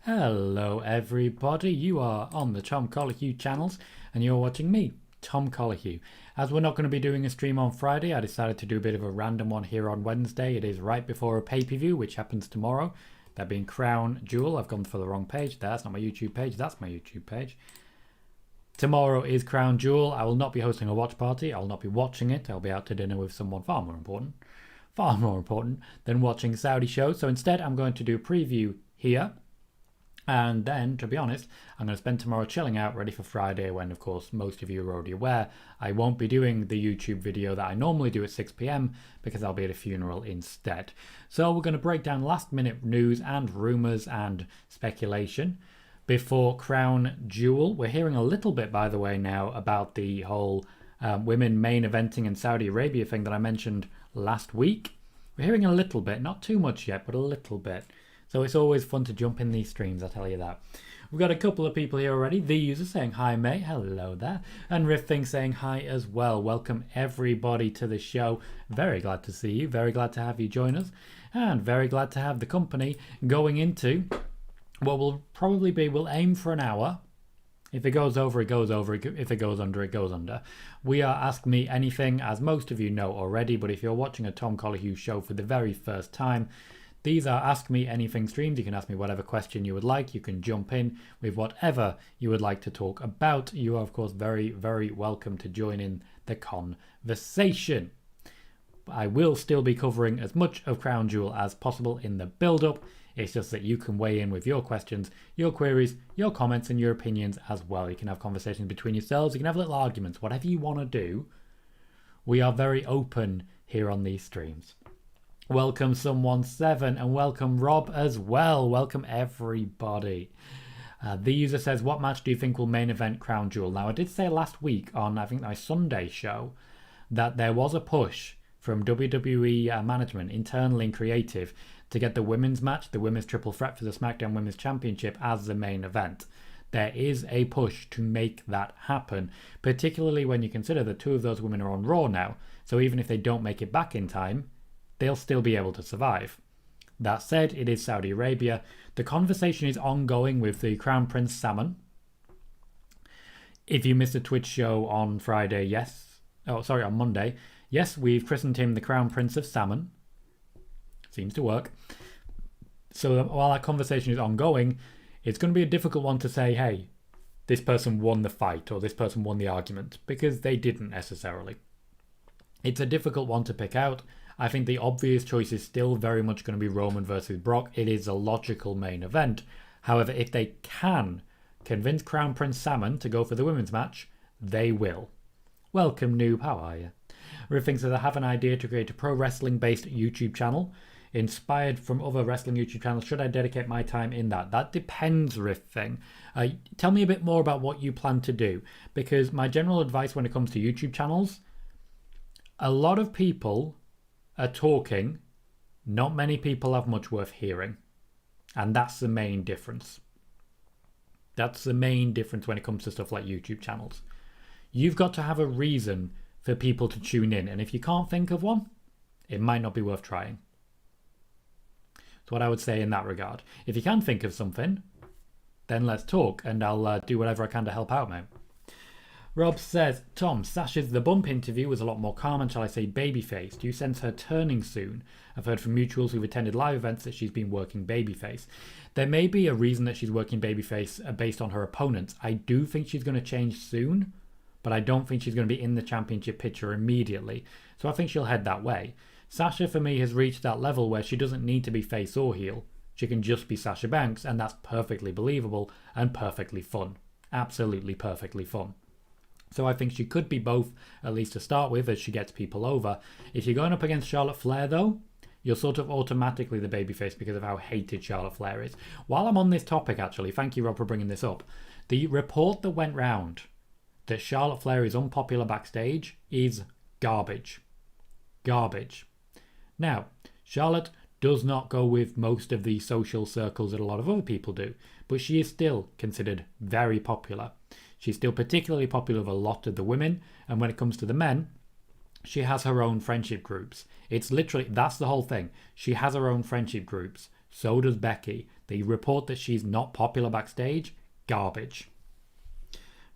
Hello everybody, you are on the Tom Colohue channels and you're watching me, Tom Colohue. As we're not going to be doing a stream on Friday, I decided to do a bit of a random one here on Wednesday. It is right before a pay-per-view which happens tomorrow, that being Crown Jewel. I've gone for the wrong page, that's not my YouTube page, that's my YouTube page. Tomorrow is Crown Jewel. I will not be hosting a watch party, I will not be watching it, I'll be out to dinner with someone far more important than watching Saudi shows. So instead I'm going to do a preview here. And then, to be honest, I'm going to spend tomorrow chilling out, ready for Friday, when, of course, most of you are already aware, I won't be doing the YouTube video that I normally do at 6 p.m. because I'll be at a funeral instead. So we're going to break down last-minute news and rumours and speculation before Crown Jewel. We're hearing a little bit, by the way, now about the whole women main eventing in Saudi Arabia thing that I mentioned last week. We're hearing a little bit, not too much yet, but a little bit. So it's always fun to jump in these streams, I'll tell you that. We've got a couple of people here already. The user saying hi, mate. Hello there. And Riffing saying hi as well. Welcome everybody to the show. Very glad to see you. Very glad to have you join us. And very glad to have the company going into what will probably be, we'll aim for an hour. If it goes over, it goes over. If it goes under, it goes under. We are Ask Me Anything, as most of you know already. But if you're watching a Tom Colohue show for the very first time, these are Ask Me Anything streams. You can ask me whatever question you would like. You can jump in with whatever you would like to talk about. You are, of course, very, very welcome to join in the conversation. I will still be covering as much of Crown Jewel as possible in the build-up. It's just that you can weigh in with your questions, your queries, your comments, and your opinions as well. You can have conversations between yourselves. You can have little arguments. Whatever you want to do, we are very open here on these streams. Welcome Someone7 and welcome Rob as well. Welcome everybody. The user says, what match do you think will main event Crown Jewel? Now, I did say last week on, I think, my Sunday show that there was a push from WWE management, internally and creative, to get the women's match, the women's triple threat for the SmackDown Women's Championship, as the main event. There is a push to make that happen, particularly when you consider that two of those women are on Raw now. So even if they don't make it back in time, they'll still be able to survive. That said, it is Saudi Arabia. The conversation is ongoing with the Crown Prince Salmon. If you missed a Twitch show on Friday, on Monday, yes, we've christened him the Crown Prince of Salmon. Seems to work. So while that conversation is ongoing, it's going to be a difficult one to say, hey, this person won the fight or this person won the argument, because they didn't necessarily. It's a difficult one to pick out. I think the obvious choice is still very much going to be Roman versus Brock. It is a logical main event. However, if they can convince Crown Prince Salmon to go for the women's match, they will. Welcome, noob. How are you? Riffing says, I have an idea to create a pro wrestling based YouTube channel inspired from other wrestling YouTube channels. Should I dedicate my time in that? That depends, Riffing. Tell me a bit more about what you plan to do, because my general advice when it comes to YouTube channels, a lot of people are talking, not many people have much worth hearing. And that's the main difference. That's the main difference when it comes to stuff like YouTube channels. You've got to have a reason for people to tune in. And if you can't think of one, it might not be worth trying. That's what I would say in that regard. If you can think of something, then let's talk. And I'll do whatever I can to help out, mate. Rob says, Tom, Sasha's The Bump interview was a lot more calm and, shall I say, babyface. Do you sense her turning soon? I've heard from mutuals who've attended live events that she's been working babyface. There may be a reason that she's working babyface based on her opponents. I do think she's going to change soon, but I don't think she's going to be in the championship picture immediately. So I think she'll head that way. Sasha, for me, has reached that level where she doesn't need to be face or heel. She can just be Sasha Banks, and that's perfectly believable and perfectly fun. Absolutely perfectly fun. So I think she could be both, at least to start with, as she gets people over. If you're going up against Charlotte Flair, though, you're sort of automatically the babyface because of how hated Charlotte Flair is. While I'm on this topic, actually, thank you, Rob, for bringing this up. The report that went round that Charlotte Flair is unpopular backstage is garbage. Garbage. Now, Charlotte does not go with most of the social circles that a lot of other people do, but she is still considered very popular. She's still particularly popular with a lot of the women, and when it comes to the men, she has her own friendship groups. It's literally, that's the whole thing. She has her own friendship groups. So does Becky. The report that she's not popular backstage, garbage.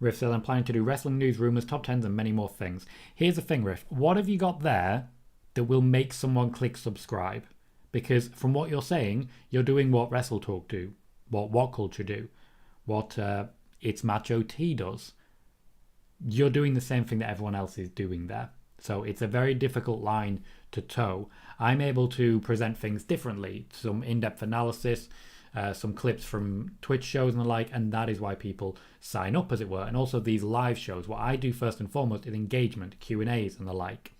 Riff says, I'm planning to do wrestling news, rumors, top 10s, and many more things. Here's the thing, Riff. What have you got there that will make someone click subscribe? Because from what you're saying, you're doing what Wrestle Talk do, what Culture do, what It's Match OT does. You're doing the same thing that everyone else is doing there. So it's a very difficult line to toe. I'm able to present things differently, some in-depth analysis, some clips from Twitch shows and the like, and that is why people sign up, as it were. And also these live shows, what I do first and foremost is engagement, Q&As and the like.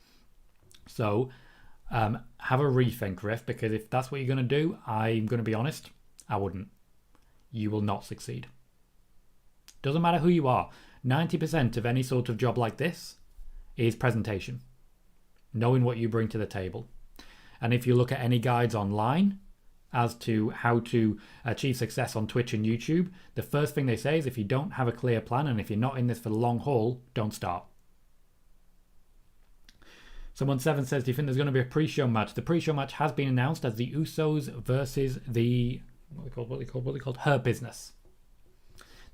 So have a rethink, Riff, because if that's what you're going to do, I'm going to be honest, I wouldn't. You will not succeed. Doesn't matter who you are. 90% of any sort of job like this is presentation, knowing what you bring to the table. And if you look at any guides online as to how to achieve success on Twitch and YouTube, the first thing they say is if you don't have a clear plan and if you're not in this for the long haul, don't start. Someone 7 says, do you think there's going to be a pre-show match? The pre-show match has been announced as the Usos versus the what are they called? Hurt Business.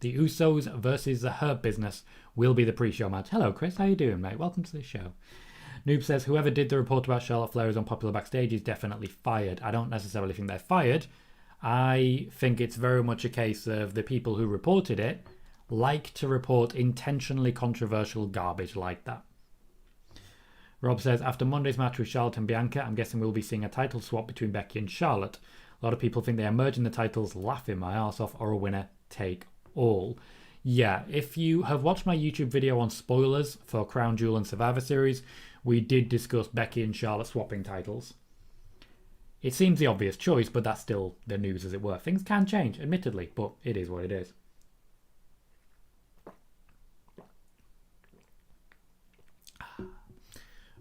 The Usos versus the Hurt Business will be the pre-show match. Hello, Chris. How you doing, mate? Welcome to the show. Noob says, whoever did the report about Charlotte Flair is unpopular backstage is definitely fired. I don't necessarily think they're fired. I think it's very much a case of the people who reported it like to report intentionally controversial garbage like that. Rob says, after Monday's match with Charlotte and Bianca, I'm guessing we'll be seeing a title swap between Becky and Charlotte. A lot of people think they are merging the titles, laughing my arse off, or a winner take all. Yeah, if you have watched my YouTube video on spoilers for Crown Jewel and Survivor Series, we did discuss Becky and Charlotte swapping titles. It seems the obvious choice, but that's still the news, as it were. Things can change, admittedly, but it is what it is.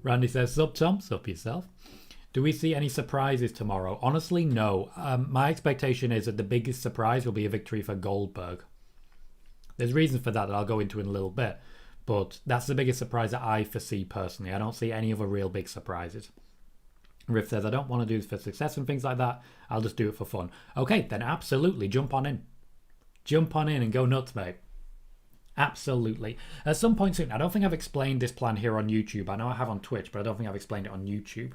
Randy says, sup Tom, sup yourself. Do we see any surprises tomorrow? Honestly, no. My expectation is that the biggest surprise will be a victory for Goldberg. There's reasons for that I'll go into in a little bit, but that's the biggest surprise that I foresee personally. I don't see any other real big surprises. Riff says, I don't want to do this for success and things like that. I'll just do it for fun. Okay, then absolutely, jump on in. Jump on in and go nuts, mate. Absolutely. At some point soon, I don't think I've explained this plan here on YouTube. I know I have on Twitch, but I don't think I've explained it on YouTube.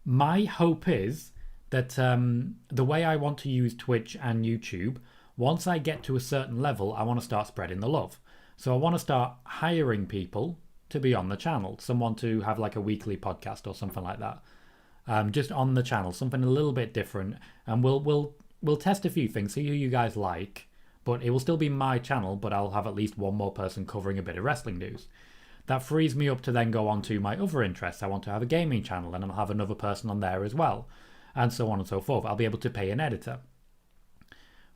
My hope is that the way I want to use Twitch and YouTube, once I get to a certain level, I want to start spreading the love. So I want to start hiring people to be on the channel. Someone to have like a weekly podcast or something like that. Just on the channel, something a little bit different. And we'll test a few things, see who you guys like. But it will still be my channel, but I'll have at least one more person covering a bit of wrestling news. That frees me up to then go on to my other interests. I want to have a gaming channel and I'll have another person on there as well. And so on and so forth. I'll be able to pay an editor.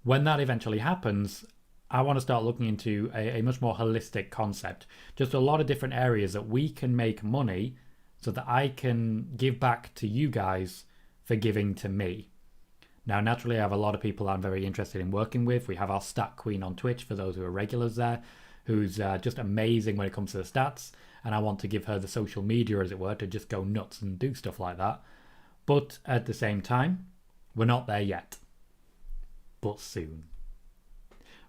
When that eventually happens, I want to start looking into a much more holistic concept. Just a lot of different areas that we can make money so that I can give back to you guys for giving to me. Now, naturally, I have a lot of people I'm very interested in working with. We have our stat queen on Twitch, for those who are regulars there, who's just amazing when it comes to the stats. And I want to give her the social media, as it were, to just go nuts and do stuff like that. But at the same time, we're not there yet. But soon.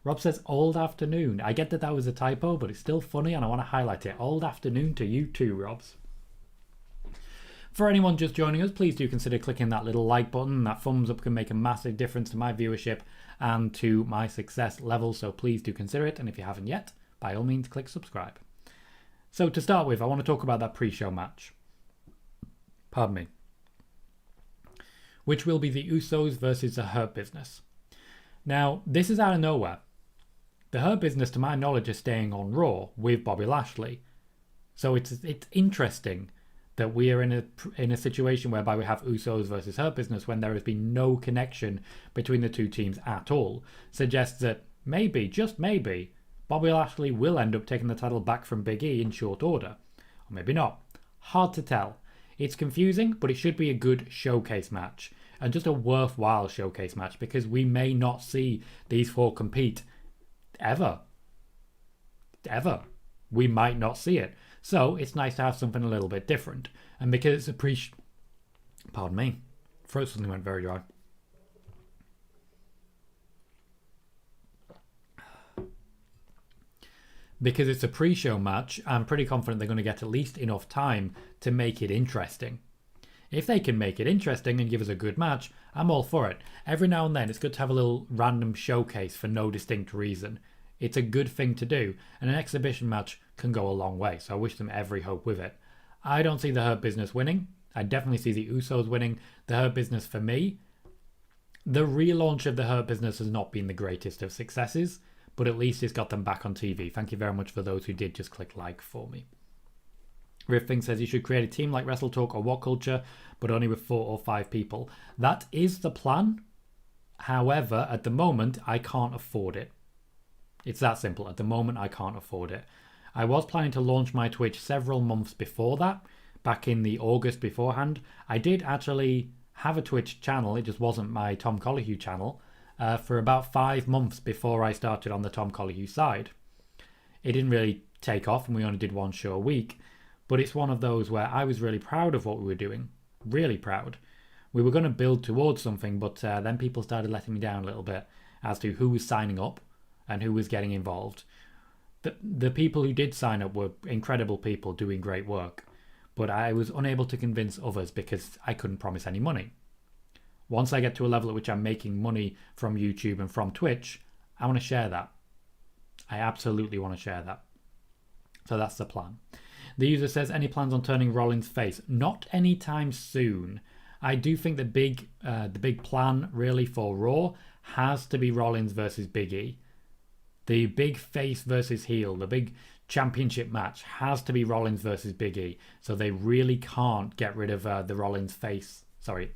Rob says, old afternoon. I get that that was a typo, but it's still funny and I want to highlight it. Old afternoon to you too, Robs. For anyone just joining us, please do consider clicking that little like button. That thumbs up can make a massive difference to my viewership and to my success level, so please do consider it. And if you haven't yet, by all means, click subscribe. So to start with, I want to talk about that pre-show match. Pardon me. Which will be the Usos versus the Hurt Business. Now, this is out of nowhere. The Hurt Business, to my knowledge, is staying on Raw with Bobby Lashley. So it's interesting that we are in a situation whereby we have Usos versus Hurt Business when there has been no connection between the two teams at all. Suggests that maybe, just maybe, Bobby Lashley will end up taking the title back from Big E in short order. Or maybe not. Hard to tell. It's confusing, but it should be a good showcase match. And just a worthwhile showcase match, because we may not see these four compete ever. Ever. We might not see it. So it's nice to have something a little bit different. And because it's pardon me. Throat suddenly went very dry. Because it's a pre-show match, I'm pretty confident they're going to get at least enough time to make it interesting. If they can make it interesting and give us a good match, I'm all for it. Every now and then, it's good to have a little random showcase for no distinct reason. It's a good thing to do, and an exhibition match can go a long way, so I wish them every hope with it. I don't see the Hurt Business winning. I definitely see the Usos winning. The Hurt Business, for me, the relaunch of the Hurt Business has not been the greatest of successes, but at least it's got them back on TV. Thank you very much for those who did just click like for me. Riffing says you should create a team like WrestleTalk or What Culture, but only with 4 or 5 people. That is the plan. However, at the moment, I can't afford it. It's that simple. At the moment, I can't afford it. I was planning to launch my Twitch several months before that, back in the August beforehand. I did actually have a Twitch channel. It just wasn't my Tom Colohue channel. For about 5 months before I started on the Tom Colohue side. It didn't really take off and we only did one show a week, but it's one of those where I was really proud of what we were doing. Really proud. We were going to build towards something, but then people started letting me down a little bit as to who was signing up and who was getting involved. The people who did sign up were incredible people doing great work, but I was unable to convince others because I couldn't promise any money. Once I get to a level at which I'm making money from YouTube and from Twitch, I want to share that. I absolutely want to share that. So that's the plan. The user says, any plans on turning Rollins face? Not anytime soon. I do think the big plan really for Raw has to be Rollins versus Big E. The big face versus heel, the big championship match has to be Rollins versus Big E. So they really can't get rid of the Rollins face.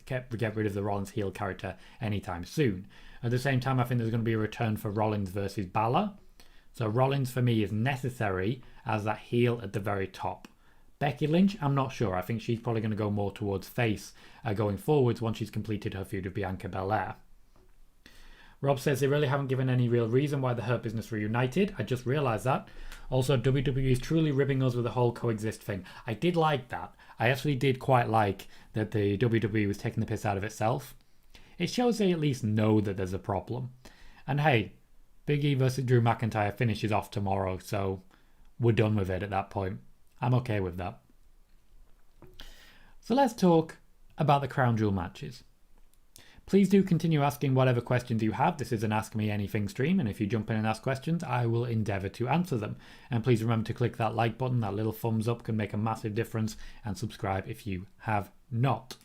Get rid of the Rollins heel character anytime soon. At the same time, I think there's going to be a return for Rollins versus Balor. So Rollins for me is necessary as that heel at the very top. Becky Lynch, I'm not sure. I think she's probably going to go more towards face going forwards once she's completed her feud with Bianca Belair. Rob says they really haven't given any real reason why the Hurt Business reunited. I just realised that. Also, WWE is truly ribbing us with the whole coexist thing. I did like that. I actually did quite like that the WWE was taking the piss out of itself. It shows they at least know that there's a problem. And hey, Big E versus Drew McIntyre finishes off tomorrow, so we're done with it at that point. I'm okay with that. So let's talk about the Crown Jewel matches. Please do continue asking whatever questions you have. This is an Ask Me Anything stream, and if you jump in and ask questions, I will endeavour to answer them. And please remember to click that like button. That little thumbs up can make a massive difference, and subscribe if you have not.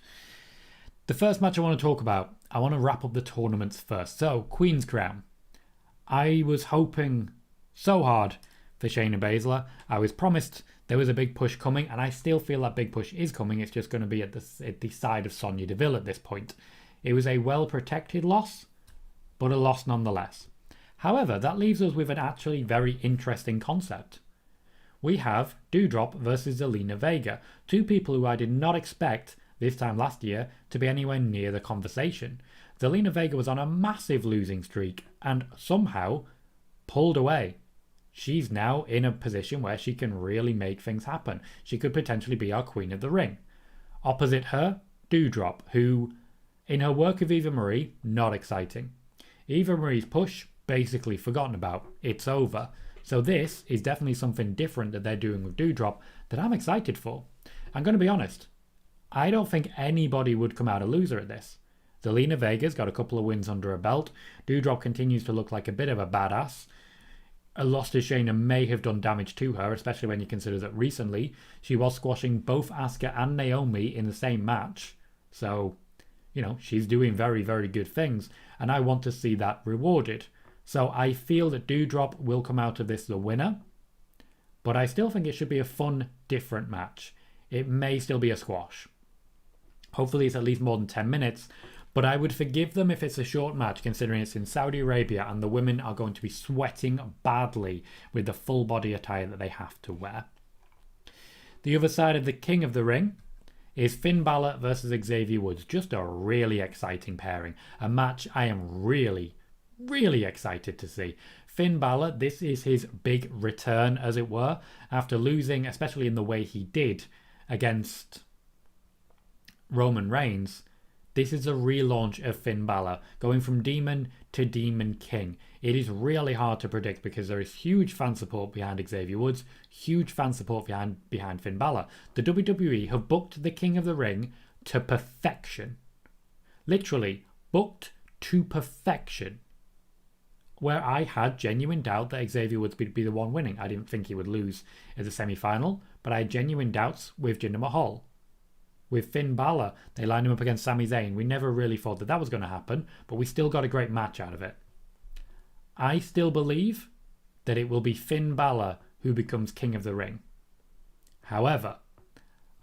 The first match I want to talk about, I want to wrap up the tournaments first. So, Queen's Crown. I was hoping so hard for Shayna Baszler. I was promised there was a big push coming, and I still feel that big push is coming. It's just going to be at the side of Sonya Deville at this point. It was a well-protected loss, but a loss nonetheless. However, that leaves us with an actually very interesting concept. We have Doudrop versus Zelina Vega, two people who I did not expect this time last year to be anywhere near the conversation. Zelina Vega was on a massive losing streak and somehow pulled away. She's now in a position where she can really make things happen. She could potentially be our Queen of the Ring. Opposite her, Doudrop, who, in her work with Eva Marie, not exciting. Eva Marie's push, basically forgotten about. It's over. So this is definitely something different that they're doing with Doudrop that I'm excited for. I'm going to be honest. I don't think anybody would come out a loser at this. Zelina Vega's got a couple of wins under her belt. Doudrop continues to look like a bit of a badass. A loss to Shayna may have done damage to her, especially when you consider that recently she was squashing both Asuka and Naomi in the same match. So, you know, she's doing very, very good things, and I want to see that rewarded. So I feel that Doudrop will come out of this the winner, but I still think it should be a fun, different match. It may still be a squash. Hopefully it's at least more than 10 minutes, but I would forgive them if it's a short match, considering it's in Saudi Arabia and the women are going to be sweating badly with the full body attire that they have to wear. The other side of the King of the Ring is Finn Balor versus Xavier Woods. Just a really exciting pairing. A match I am really, really excited to see. Finn Balor, this is his big return, as it were, after losing, especially in the way he did against Roman Reigns. This is a relaunch of Finn Balor, going from Demon to Demon King. It is really hard to predict because there is huge fan support behind Xavier Woods, huge fan support behind Finn Balor. The WWE have booked the King of the Ring to perfection. Literally, booked to perfection. Where I had genuine doubt that Xavier Woods would be the one winning. I didn't think he would lose as a semi-final, but I had genuine doubts with Jinder Mahal. With Finn Balor, they lined him up against Sami Zayn. We never really thought that was going to happen, but we still got a great match out of it. I still believe that it will be Finn Balor who becomes King of the Ring. However,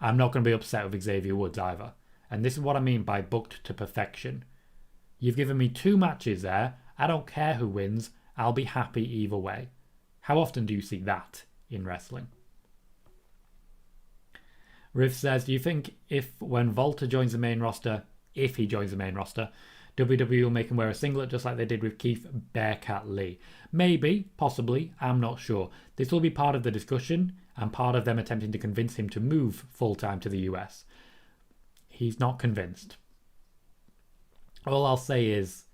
I'm not going to be upset with Xavier Woods either. And this is what I mean by booked to perfection. You've given me 2 matches there. I don't care who wins. I'll be happy either way. How often do you see that in wrestling? Riff says, do you think when Volta joins the main roster, if he joins the main roster, WWE will make him wear a singlet just like they did with Keith Bearcat Lee? Maybe, possibly, I'm not sure. This will be part of the discussion and part of them attempting to convince him to move full-time to the US. He's not convinced. All I'll say is,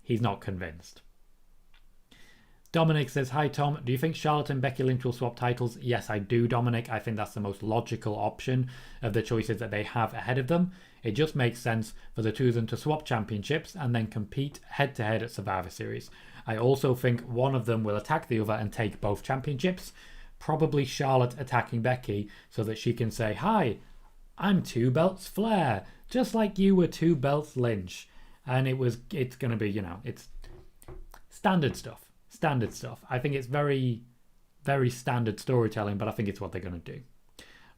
he's not convinced. Dominic says, hi Tom, do you think Charlotte and Becky Lynch will swap titles? Yes, I do, Dominic. I think that's the most logical option of the choices that they have ahead of them. It just makes sense for the two of them to swap championships and then compete head-to-head at Survivor Series. I also think one of them will attack the other and take both championships. Probably Charlotte attacking Becky so that she can say, hi, I'm 2 belts Flair, just like you were 2 belts Lynch. And it's going to be, it's standard stuff. Standard stuff. I think it's very, very standard storytelling, but I think it's what they're going to do.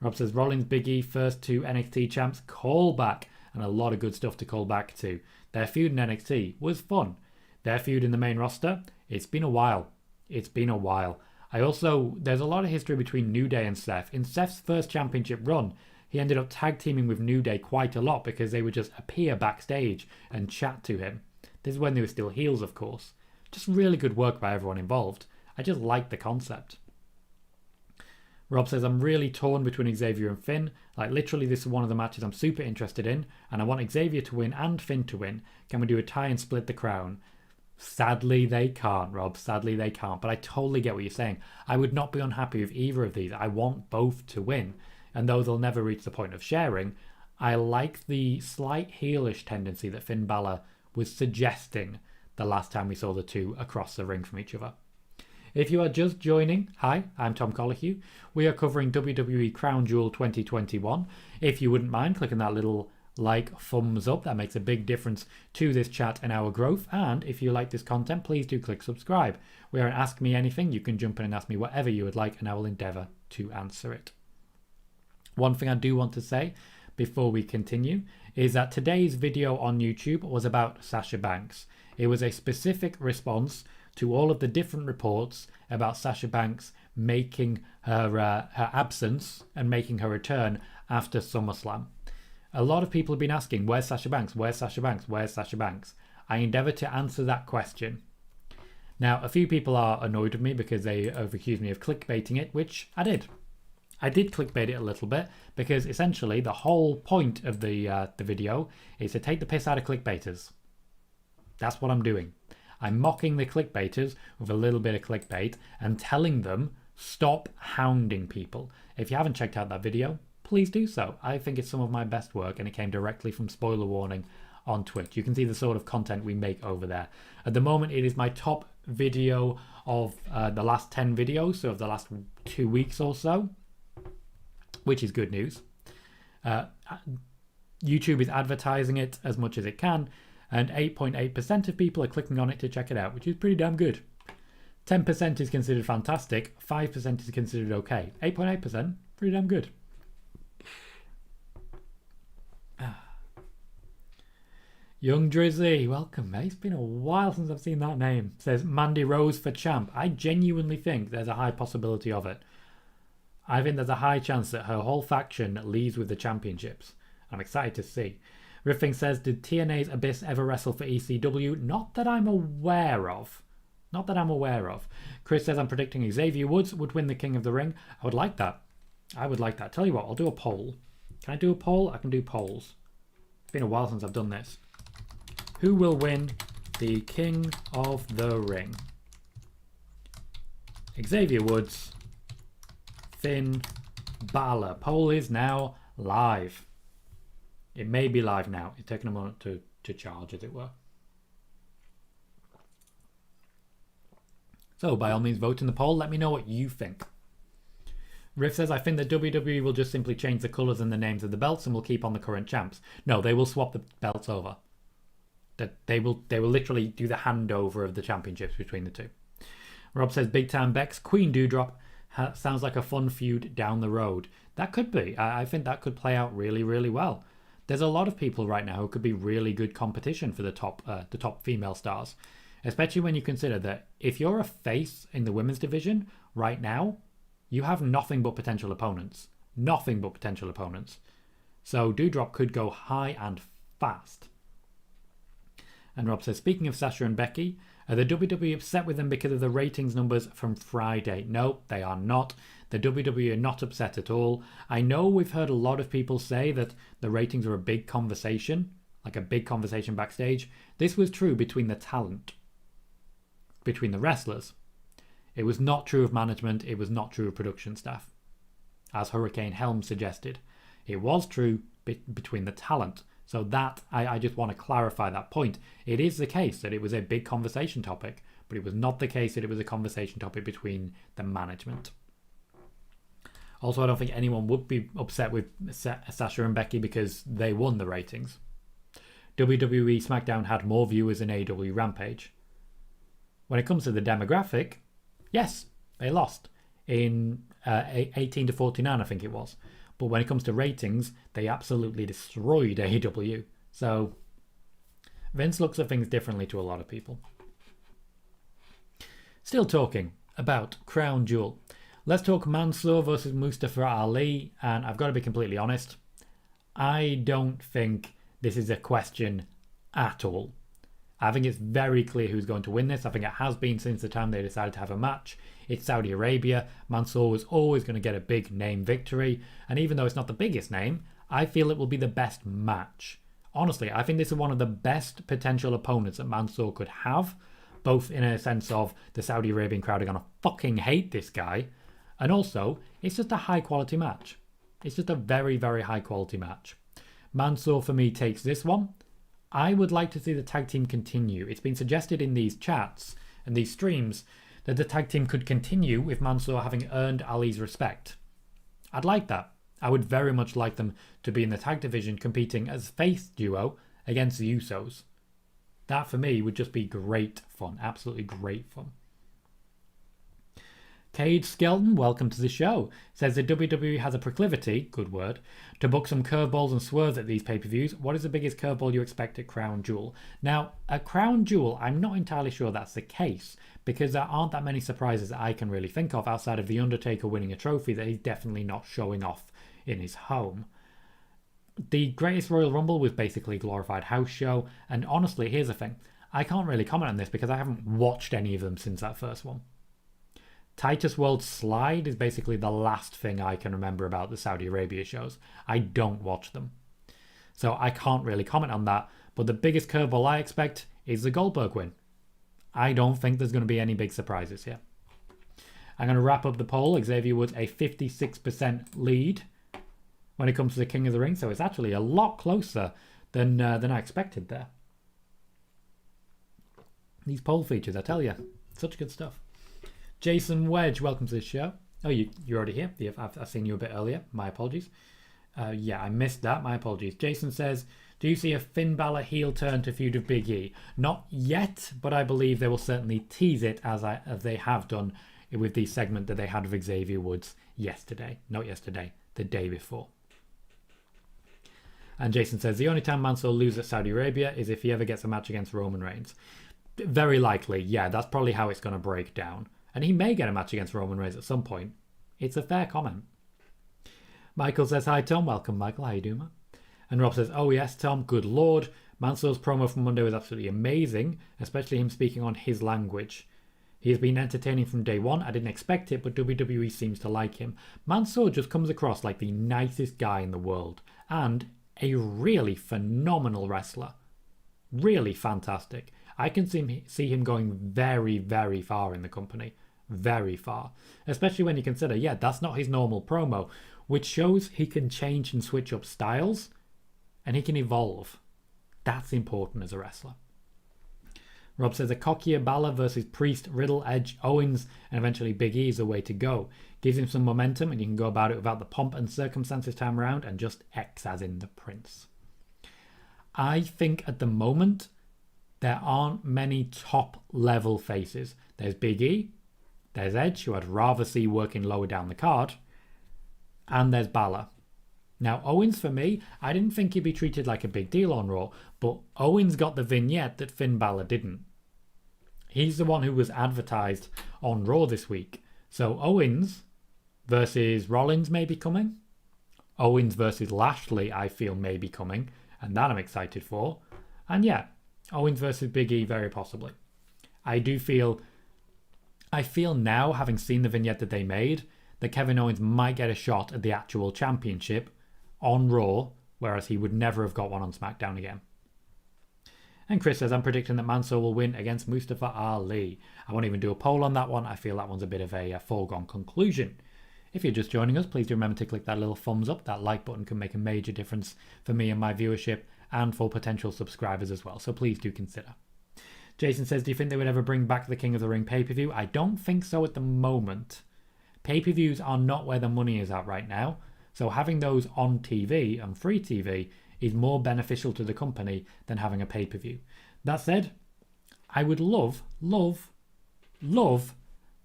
Rob says, Rollins, Big E, first 2 NXT champs, call back. And a lot of good stuff to call back to. Their feud in NXT was fun. Their feud in the main roster, it's been a while. It's been a while. There's a lot of history between New Day and Seth. In Seth's first championship run, he ended up tag teaming with New Day quite a lot because they would just appear backstage and chat to him. This is when they were still heels, of course. Just really good work by everyone involved. I just like the concept. Rob says, I'm really torn between Xavier and Finn. Like, literally, this is one of the matches I'm super interested in, and I want Xavier to win and Finn to win. Can we do a tie and split the crown? Sadly, they can't, Rob. Sadly, they can't. But I totally get what you're saying. I would not be unhappy with either of these. I want both to win. And though they'll never reach the point of sharing, I like the slight heelish tendency that Finn Balor was suggesting the last time we saw the two across the ring from each other. If you are just joining, hi, I'm Tom Colohue. We are covering WWE Crown Jewel 2021. If you wouldn't mind clicking that little thumbs up, that makes a big difference to this chat and our growth. And if you like this content, please do click subscribe. We are an Ask Me Anything. You can jump in and ask me whatever you would like, and I will endeavour to answer it. One thing I do want to say before we continue is that today's video on YouTube was about Sasha Banks. It was a specific response to all of the different reports about Sasha Banks making her absence and making her return after SummerSlam. A lot of people have been asking, where's Sasha Banks? Where's Sasha Banks? Where's Sasha Banks? I endeavoured to answer that question. Now, a few people are annoyed with me because they have accused me of clickbaiting it, which I did. I did clickbait it a little bit because essentially the whole point of the video is to take the piss out of clickbaiters. That's what I'm doing. I'm mocking the clickbaiters with a little bit of clickbait and telling them, stop hounding people. If you haven't checked out that video, please do so. I think it's some of my best work and it came directly from Spoiler Warning on Twitch. You can see the sort of content we make over there. At the moment, it is my top video of the last 10 videos, so of the last 2 weeks or so, which is good news. YouTube is advertising it as much as it can, and 8.8% of people are clicking on it to check it out, which is pretty damn good. 10% is considered fantastic, 5% is considered okay. 8.8%, pretty damn good. Young Drizzy, welcome, mate. It's been a while since I've seen that name. Says Mandy Rose for champ. I genuinely think there's a high possibility of it. I think there's a high chance that her whole faction leaves with the championships. I'm excited to see. Riffing says, did TNA's Abyss ever wrestle for ECW? Not that I'm aware of. Not that I'm aware of. Chris says, I'm predicting Xavier Woods would win the King of the Ring. I would like that. I would like that. Tell you what, I'll do a poll. Can I do a poll? I can do polls. It's been a while since I've done this. Who will win the King of the Ring? Xavier Woods, Finn Balor. Poll is now live. It may be live now. It's taken a moment to charge, as it were. So, by all means, vote in the poll. Let me know what you think. Riff says, I think that WWE will just simply change the colours and the names of the belts and will keep on the current champs. No, they will swap the belts over. They will literally do the handover of the championships between the two. Rob says, Big Time Bex, Queen Doudrop sounds like a fun feud down the road. That could be. I think that could play out really, really well. There's a lot of people right now who could be really good competition for the top female stars. Especially when you consider that if you're a face in the women's division right now, you have nothing but potential opponents. Nothing but potential opponents. So Doudrop could go high and fast. And Rob says, speaking of Sasha and Becky, are the WWE upset with them because of the ratings numbers from Friday? No, they are not. The WWE are not upset at all. I know we've heard a lot of people say that the ratings are a big conversation, like a big conversation backstage. This was true between the talent, between the wrestlers. It was not true of management. It was not true of production staff, as Hurricane Helm suggested. It was true between the talent. So that, I just want to clarify that point. It is the case that it was a big conversation topic, but it was not the case that it was a conversation topic between the management. Also, I don't think anyone would be upset with Sasha and Becky because they won the ratings. WWE SmackDown had more viewers than AEW Rampage. When it comes to the demographic, yes, they lost in 18 to 49, I think it was. But when it comes to ratings, they absolutely destroyed AEW. So Vince looks at things differently to a lot of people. Still talking about Crown Jewel. Let's talk Mansoor versus Mustafa Ali. And I've got to be completely honest, I don't think this is a question at all. I think it's very clear who's going to win this. I think it has been since the time they decided to have a match. It's Saudi Arabia. Mansoor was always going to get a big name victory. And even though it's not the biggest name, I feel it will be the best match. Honestly, I think this is one of the best potential opponents that Mansoor could have. Both in a sense of the Saudi Arabian crowd are going to fucking hate this guy. And also, it's just a high quality match. It's just a very, very high quality match. Mansoor for me takes this one. I would like to see the tag team continue. It's been suggested in these chats and these streams that the tag team could continue with Mansoor having earned Ali's respect. I'd like that. I would very much like them to be in the tag division competing as face duo against the Usos. That for me would just be great fun. Absolutely great fun. Cade Skelton, welcome to the show, says the WWE has a proclivity, good word, to book some curveballs and swerves at these pay-per-views. What is the biggest curveball you expect at Crown Jewel? Now, at Crown Jewel, I'm not entirely sure that's the case, because there aren't that many surprises that I can really think of outside of The Undertaker winning a trophy that he's definitely not showing off in his home. The Greatest Royal Rumble was basically a glorified house show, and honestly, here's the thing. I can't really comment on this because I haven't watched any of them since that first one. Titus World Slide is basically the last thing I can remember about the Saudi Arabia shows. I don't watch them. So I can't really comment on that. But the biggest curveball I expect is the Goldberg win. I don't think there's going to be any big surprises here. I'm going to wrap up the poll. Xavier Woods a 56% lead when it comes to the King of the Ring. So it's actually a lot closer than I expected there. These poll features, I tell you, such good stuff. Jason Wedge, welcome to the show. Oh, you're already here. I've seen you a bit earlier. My apologies. Yeah, I missed that. My apologies. Jason says, do you see a Finn Balor heel turn to feud with Big E? Not yet, but I believe they will certainly tease it as they have done with the segment that they had with Xavier Woods yesterday. Not yesterday, the day before. And Jason says, the only time Mansoor loses at Saudi Arabia is if he ever gets a match against Roman Reigns. Very likely, yeah, that's probably how it's going to break down. And he may get a match against Roman Reigns at some point. It's a fair comment. Michael says, hi Tom. Welcome, Michael. How you doing, man? And Rob says, oh yes, Tom, good lord. Mansoor's promo from Monday was absolutely amazing, especially him speaking on his language. He has been entertaining from day one. I didn't expect it, but WWE seems to like him. Mansoor just comes across like the nicest guy in the world. And a really phenomenal wrestler. Really fantastic. I can see him going very, very far in the company. very far. Especially when you consider, yeah, that's not his normal promo, which shows he can change and switch up styles and he can evolve. That's important as a wrestler. Rob says a cockier Balor versus Priest, Riddle, Edge, Owens, and eventually Big E is the way to go. Gives him some momentum and you can go about it without the pomp and circumstances time around and just X as in the Prince. I think at the moment there aren't many top level faces. There's Big E, there's Edge, who I'd rather see working lower down the card, and there's Balor. Now, Owens, for me, I didn't think he'd be treated like a big deal on Raw, but Owens got the vignette that Finn Balor didn't. He's the one who was advertised on Raw this week. So Owens versus Rollins may be coming. Owens versus Lashley, I feel, may be coming, and that I'm excited for. And yeah, Owens versus Big E, very possibly. I feel now, having seen the vignette that they made, that Kevin Owens might get a shot at the actual championship on Raw, whereas he would never have got one on SmackDown again. And Chris says, I'm predicting that Mansoor will win against Mustafa Ali. I won't even do a poll on that one. I feel that one's a bit of a foregone conclusion. If you're just joining us, please do remember to click that little thumbs up. That like button can make a major difference for me and my viewership and for potential subscribers as well. So please do consider. Jason says, do you think they would ever bring back the King of the Ring pay-per-view? I don't think so at the moment. Pay-per-views are not where the money is at right now. So having those on TV and free TV is more beneficial to the company than having a pay-per-view. That said, I would love to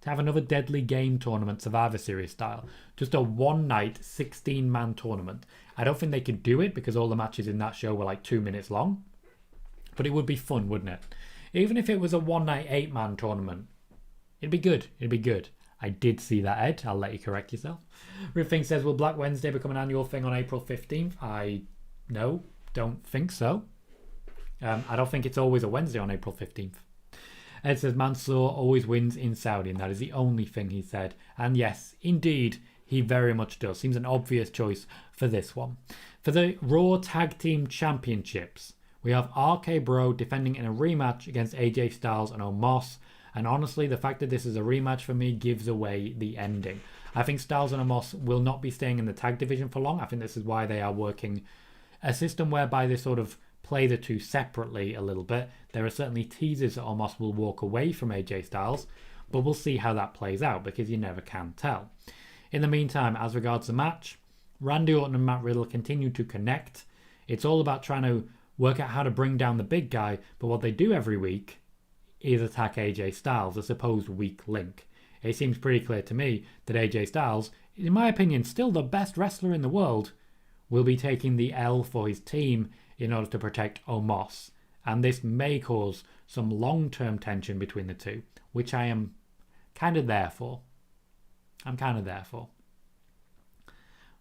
have another Deadly Game tournament, Survivor Series style. Just a one-night, 16-man tournament. I don't think they could do it because all the matches in that show were like 2 minutes long. But it would be fun, wouldn't it? Even if it was a one-night, 8-man tournament, it'd be good. It'd be good. I did see that, Ed. I'll let you correct yourself. Riffing says, will Black Wednesday become an annual thing on April 15th? Don't think so. I don't think it's always a Wednesday on April 15th. Ed says, Mansoor always wins in Saudi, and that is the only thing he said. And yes, indeed, he very much does. Seems an obvious choice for this one. For the Raw Tag Team Championships, we have RKBro defending in a rematch against AJ Styles and Omos. And honestly, the fact that this is a rematch for me gives away the ending. I think Styles and Omos will not be staying in the tag division for long. I think this is why they are working a system whereby they sort of play the two separately a little bit. There are certainly teasers that Omos will walk away from AJ Styles, but we'll see how that plays out because you never can tell. In the meantime, as regards the match, Randy Orton and Matt Riddle continue to connect. It's all about trying to work out how to bring down the big guy, but what they do every week is attack AJ Styles, a supposed weak link. It seems pretty clear to me that AJ Styles, in my opinion, still the best wrestler in the world, will be taking the L for his team in order to protect Omos. And this may cause some long-term tension between the two, which I am kind of there for.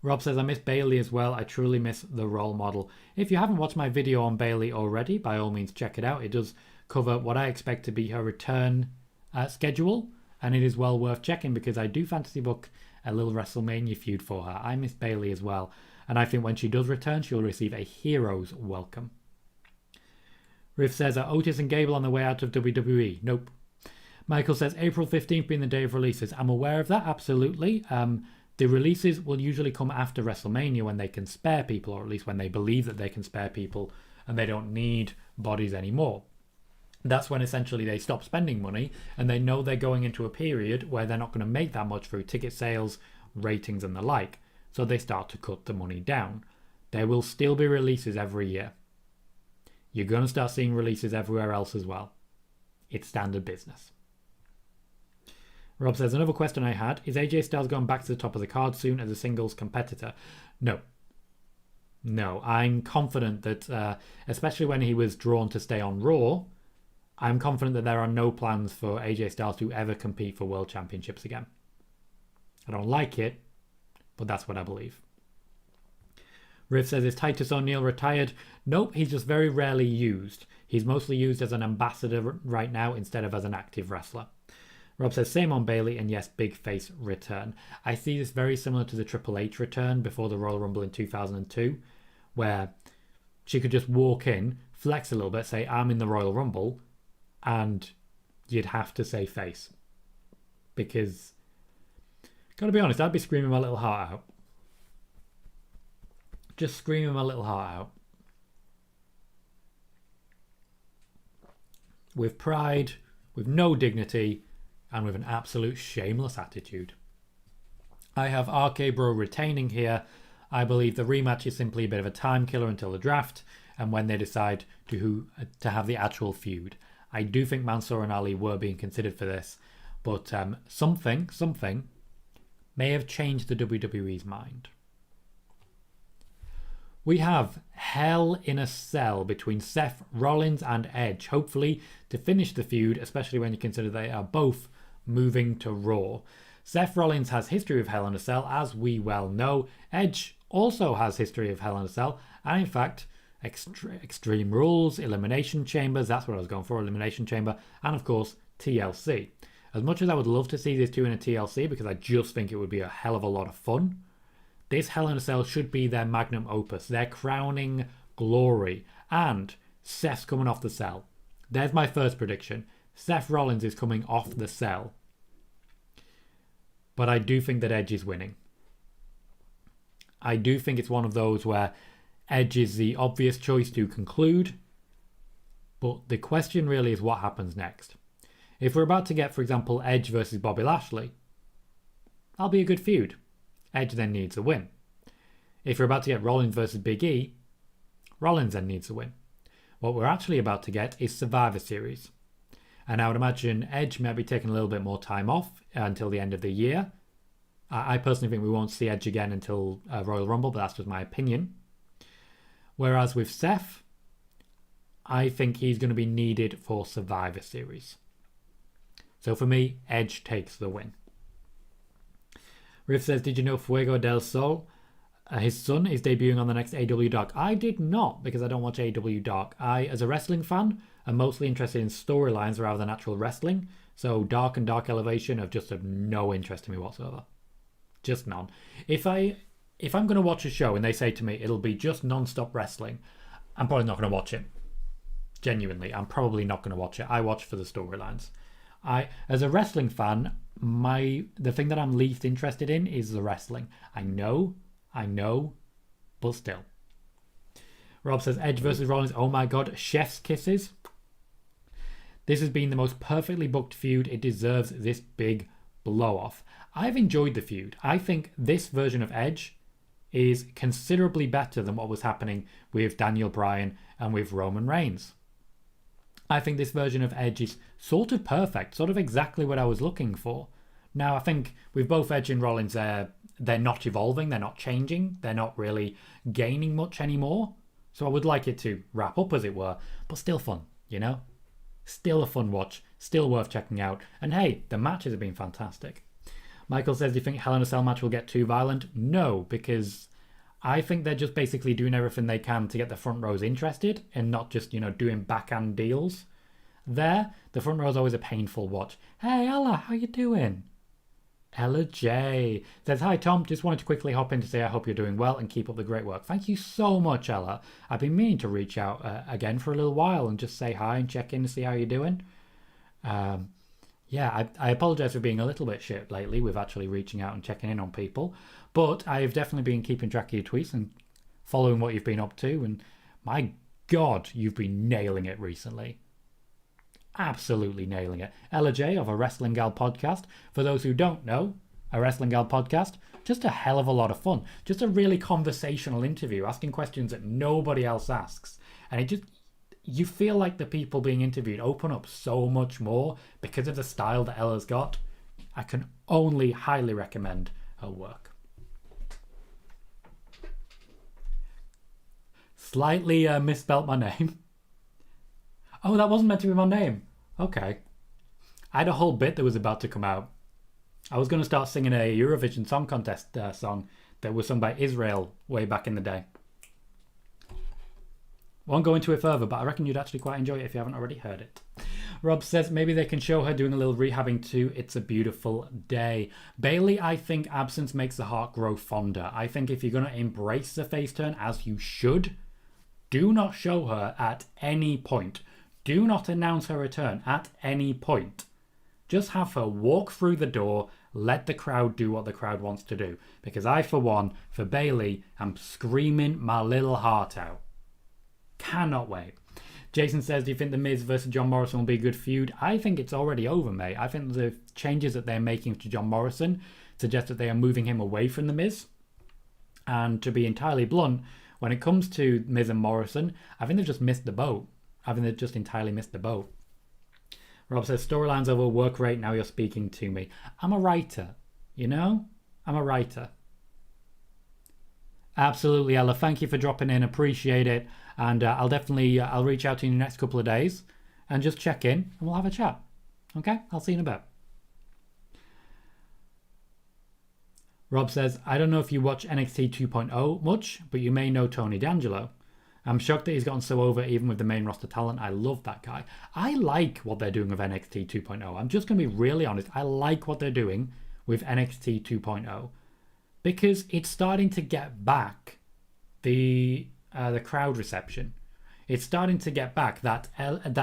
Rob says, I miss Bayley as well. I truly miss the role model. If you haven't watched my video on Bayley already, by all means check it out. It does cover what I expect to be her return schedule, and it is well worth checking because I do fantasy book a little WrestleMania feud for her. I miss Bayley as well, and I think when she does return, she'll receive a hero's welcome. Riff says, are Otis and Gable on the way out of WWE? Nope. Michael says, April 15th being the day of releases. I'm aware of that, absolutely. The releases will usually come after WrestleMania when they can spare people, or at least when they believe that they can spare people and they don't need bodies anymore. That's when essentially they stop spending money and they know they're going into a period where they're not going to make that much through ticket sales, ratings and the like. So they start to cut the money down. There will still be releases every year. You're going to start seeing releases everywhere else as well. It's standard business. Rob says, another question I had, is AJ Styles going back to the top of the card soon as a singles competitor? No, I'm confident that, especially when he was drawn to stay on Raw, I'm confident that there are no plans for AJ Styles to ever compete for World Championships again. I don't like it, but that's what I believe. Riff says, is Titus O'Neil retired? Nope, he's just very rarely used. He's mostly used as an ambassador right now instead of as an active wrestler. Rob says, same on Bayley, and yes, big face return. I see this very similar to the Triple H return before the Royal Rumble in 2002, where she could just walk in, flex a little bit, say, I'm in the Royal Rumble, and you'd have to say face. because, gotta be honest, I'd be screaming my little heart out. Just screaming my little heart out. With pride, with no dignity, and with an absolute shameless attitude. I have RKBro retaining here. I believe the rematch is simply a bit of a time killer until the draft and when they decide to have the actual feud. I do think Mansoor and Ali were being considered for this, but something may have changed the WWE's mind. We have Hell in a Cell between Seth Rollins and Edge, hopefully to finish the feud, especially when you consider they are both moving to Raw. Seth Rollins has history of Hell in a Cell, as we well know. Edge also has history of Hell in a Cell, and in fact, Extreme Rules, Elimination Chambers, that's what I was going for, Elimination Chamber, and of course, TLC. As much as I would love to see these two in a TLC, because I just think it would be a hell of a lot of fun, this Hell in a Cell should be their magnum opus, their crowning glory, and Seth's coming off the cell. There's my first prediction. Seth Rollins is coming off the cell. But I do think that Edge is winning. I do think it's one of those where Edge is the obvious choice to conclude, but the question really is what happens next. If we're about to get, for example, Edge versus Bobby Lashley, that'll be a good feud. Edge then needs a win. If we're about to get Rollins versus Big E, Rollins then needs a win. What we're actually about to get is Survivor Series. And I would imagine Edge might be taking a little bit more time off until the end of the year. I personally think we won't see Edge again until Royal Rumble, but that's just my opinion. Whereas with Seth, I think he's going to be needed for Survivor Series. So for me, Edge takes the win. Riff says, did you know Fuego del Sol, his son, is debuting on the next AW Dark? I did not, because I don't watch AW Dark. I, as a wrestling fan, am mostly interested in storylines rather than actual wrestling. So Dark and Dark Elevation have just of no interest in me whatsoever. Just none. If I'm going to watch a show and they say to me it'll be just non-stop wrestling, I'm probably not going to watch it. Genuinely, I'm probably not going to watch it. I watch for the storylines. As a wrestling fan, the thing that I'm least interested in is the wrestling. I know, but still. Rob says, Edge versus Rollins, oh my god, chef's kisses. This has been the most perfectly booked feud. It deserves this big blow-off. I've enjoyed the feud. I think this version of Edge is considerably better than what was happening with Daniel Bryan and with Roman Reigns. I think this version of Edge is sort of perfect, sort of exactly what I was looking for. Now, I think with both Edge and Rollins, they're not evolving, they're not changing, they're not really gaining much anymore. So I would like it to wrap up, as it were, but still fun, you know? Still a fun watch, still worth checking out. And hey, the matches have been fantastic. Michael says, do you think Hell in a Cell match will get too violent? No, because I think they're just basically doing everything they can to get the front rows interested and not just, doing backhand deals. The front row is always a painful watch. Hey, Ella, how you doing? Ella J says, hi, Tom. Just wanted to quickly hop in to say I hope you're doing well and keep up the great work. Thank you so much, Ella. I've been meaning to reach out again for a little while and just say hi and check in to see how you're doing. I apologise for being a little bit shit lately with actually reaching out and checking in on people. But I've definitely been keeping track of your tweets and following what you've been up to. And my God, you've been nailing it recently. Absolutely nailing it. Ella J of a Wrestling Gal podcast. For those who don't know, a Wrestling Gal podcast, just a hell of a lot of fun. Just a really conversational interview, asking questions that nobody else asks. And you feel like the people being interviewed open up so much more because of the style that Ella's got. I can only highly recommend her work. Slightly misspelt my name. Oh, that wasn't meant to be my name. Okay. I had a whole bit that was about to come out. I was going to start singing a Eurovision Song Contest song that was sung by Israel way back in the day. Won't go into it further, but I reckon you'd actually quite enjoy it if you haven't already heard it. Rob says maybe they can show her doing a little rehabbing too. It's a beautiful day. Bailey, I think absence makes the heart grow fonder. I think if you're going to embrace the face turn, as you should, do not show her at any point. Do not announce her return at any point. Just have her walk through the door, let the crowd do what the crowd wants to do. Because I, for one, for Bayley, am screaming my little heart out. Cannot wait. Jason says, do you think The Miz versus John Morrison will be a good feud? I think it's already over, mate. I think the changes that they're making to John Morrison suggest that they are moving him away from The Miz. And to be entirely blunt, when it comes to Miz and Morrison, I think they've just missed the boat. I think they've just entirely missed the boat. Rob says, storyline's over, work rate, now you're speaking to me. I'm a writer, you know? I'm a writer. Absolutely, Ella. Thank you for dropping in. Appreciate it. And I'll reach out to you in the next couple of days and just check in and we'll have a chat. Okay? I'll see you in a bit. Rob says, I don't know if you watch NXT 2.0 much, but you may know Tony D'Angelo. I'm shocked that he's gotten so over even with the main roster talent. I love that guy. I like what they're doing with NXT 2.0. I'm just going to be really honest. I like what they're doing with NXT 2.0 because it's starting to get back the crowd reception. It's starting to get back that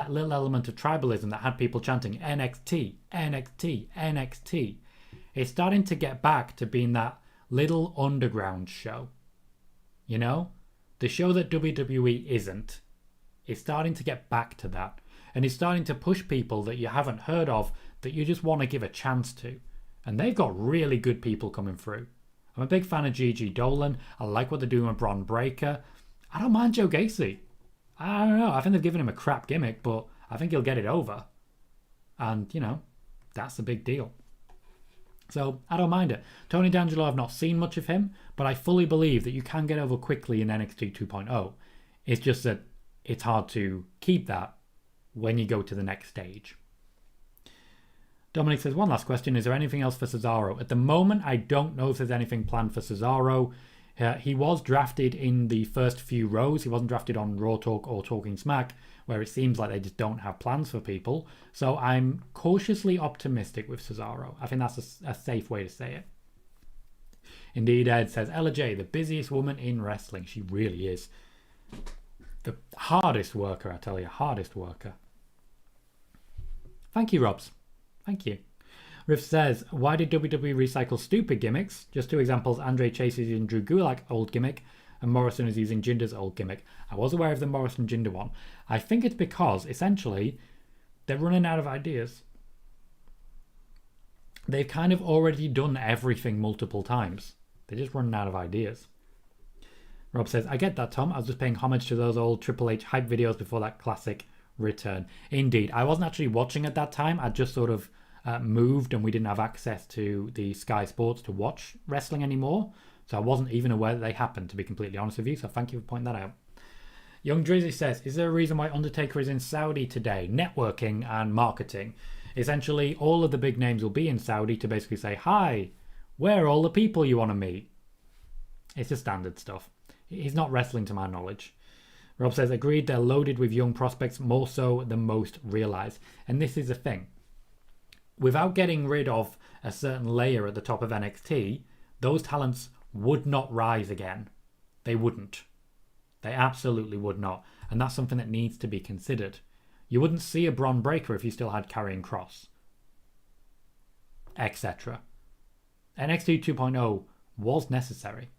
little element of tribalism that had people chanting NXT, NXT, NXT. It's starting to get back to being that little underground show. You know? The show that WWE isn't. It's starting to get back to that. And it's starting to push people that you haven't heard of that you just want to give a chance to. And they've got really good people coming through. I'm a big fan of Gigi Dolan. I like what they're doing with Bron Breakker. I don't mind Joe Gacy. I don't know. I think they've given him a crap gimmick, but I think he'll get it over. And, you know, that's a big deal. So, I don't mind it. Tony D'Angelo, I've not seen much of him, but I fully believe that you can get over quickly in NXT 2.0. It's just that it's hard to keep that when you go to the next stage. Dominic says, one last question. Is there anything else for Cesaro? At the moment, I don't know if there's anything planned for Cesaro. He was drafted in the first few rows. He wasn't drafted on Raw Talk or Talking Smack, where it seems like they just don't have plans for people. So I'm cautiously optimistic with Cesaro. I think that's a safe way to say it. Indeed, Ed says, Ella J, the busiest woman in wrestling. She really is. The hardest worker, I tell you. Hardest worker. Thank you, Robs. Thank you. Riff says, why did WWE recycle stupid gimmicks? Just two examples. Andre Chase is using Drew Gulak's old gimmick and Morrison is using Jinder's old gimmick. I was aware of the Morrison Jinder one. I think it's because, essentially, they're running out of ideas. They've kind of already done everything multiple times. They're just running out of ideas. Rob says, I get that, Tom. I was just paying homage to those old Triple H hype videos before that classic return. Indeed. I wasn't actually watching at that time. I just sort of moved and we didn't have access to the Sky Sports to watch wrestling anymore. So I wasn't even aware that they happened, to be completely honest with you. So thank you for pointing that out. Young Drizzy says, is there a reason why Undertaker is in Saudi today? Networking and marketing. Essentially, all of the big names will be in Saudi to basically say, hi, where are all the people you want to meet? It's just standard stuff. He's not wrestling to my knowledge. Rob says, agreed, they're loaded with young prospects, more so than most realise. And this is the thing. Without getting rid of a certain layer at the top of NXT, those talents would not rise again. They wouldn't. They absolutely would not. And that's something that needs to be considered. You wouldn't see a Bron Breakker if you still had Karrion Kross, etc. NXT 2.0 was necessary.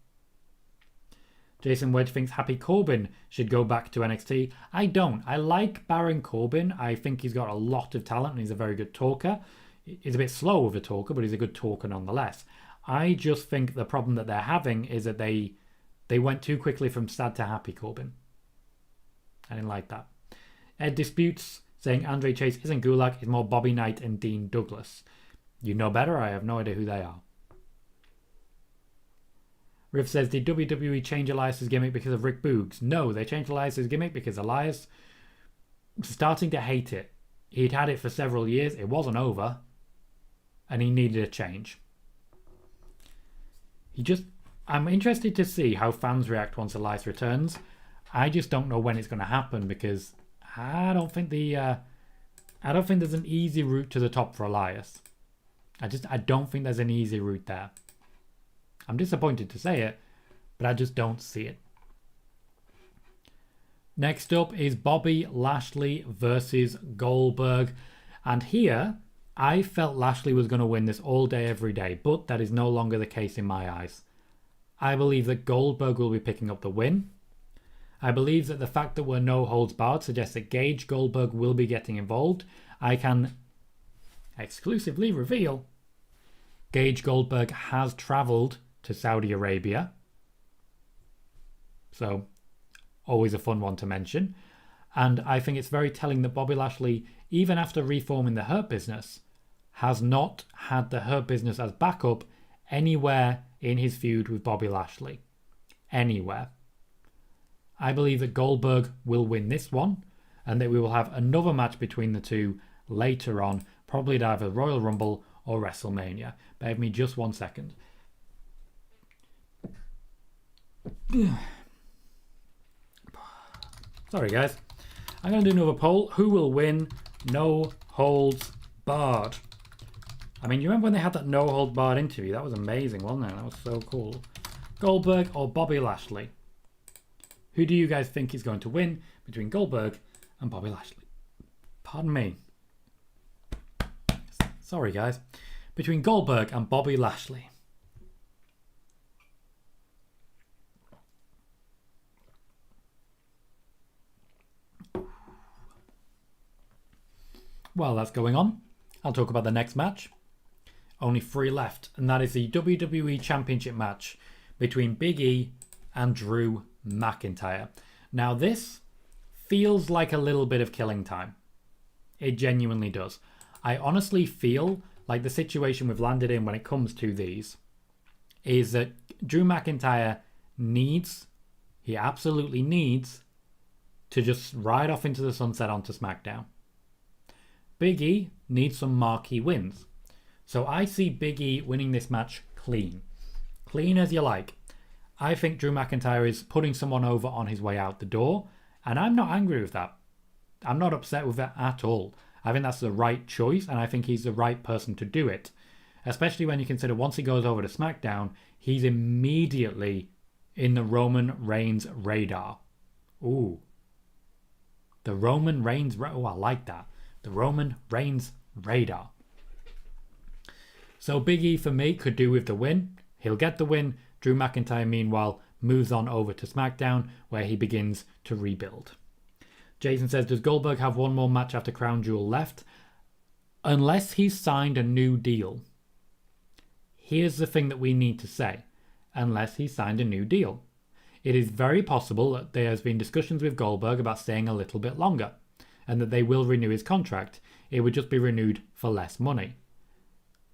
Jason Wedge thinks Happy Corbin should go back to NXT. I don't. I like Baron Corbin. I think he's got a lot of talent and he's a very good talker. He's a bit slow with a talker, but he's a good talker nonetheless. I just think the problem that they're having is that they went too quickly from sad to happy Corbin. I didn't like that. Ed disputes, saying Andre Chase isn't Gulak, it's more Bobby Knight and Dean Douglas. You know better? I have no idea who they are. Riff says, did WWE change Elias's gimmick because of Rick Boogs? No, they changed Elias's gimmick because Elias was starting to hate it. He'd had it for several years, it wasn't over, and he needed a change. I'm interested to see how fans react once Elias returns. I just don't know when it's going to happen because I don't think there's an easy route to the top for Elias. I don't think there's an easy route there. I'm disappointed to say it, but I just don't see it. Next up is Bobby Lashley versus Goldberg. And here, I felt Lashley was going to win this all day, every day, but that is no longer the case in my eyes. I believe that Goldberg will be picking up the win. I believe that the fact that we're no holds barred suggests that Gage Goldberg will be getting involved. I can exclusively reveal Gage Goldberg has travelled to Saudi Arabia. So, always a fun one to mention. And I think it's very telling that Bobby Lashley, even after reforming the Hurt Business, has not had the Hurt Business as backup anywhere in his feud with Bobby Lashley. Anywhere. I believe that Goldberg will win this one, and that we will have another match between the two later on, probably at either Royal Rumble or WrestleMania. Bear with me just 1 second. Sorry guys. I'm going to do another poll. Who will win No Holds Barred? I mean, you remember when they had that No Holds Barred interview? That was amazing, wasn't it? That was so cool. Goldberg or Bobby Lashley? Who do you guys think is going to win between Goldberg and Bobby Lashley? Pardon me. Sorry, guys. Between Goldberg and Bobby Lashley. While that's going on, I'll talk about the next match. Only 3 left, and that is the WWE Championship match between Big E and Drew McIntyre. Now this feels like a little bit of killing time. It genuinely does. I honestly feel like the situation we've landed in when it comes to these is that Drew McIntyre he absolutely needs to just ride off into the sunset onto SmackDown. Big E needs some marquee wins. So I see Big E winning this match clean. Clean as you like. I think Drew McIntyre is putting someone over on his way out the door, and I'm not angry with that. I'm not upset with that at all. I think that's the right choice, and I think he's the right person to do it. Especially when you consider once he goes over to SmackDown, he's immediately in the Roman Reigns radar. Ooh. The Roman Reigns... Oh, I like that. The Roman Reigns radar. So Big E for me could do with the win. He'll get the win. Drew McIntyre, meanwhile, moves on over to SmackDown, where he begins to rebuild. Jason says, does Goldberg have one more match after Crown Jewel left? Unless he's signed a new deal. Here's the thing that we need to say. Unless he's signed a new deal. It is very possible that there has been discussions with Goldberg about staying a little bit longer, and that they will renew his contract. It would just be renewed for less money.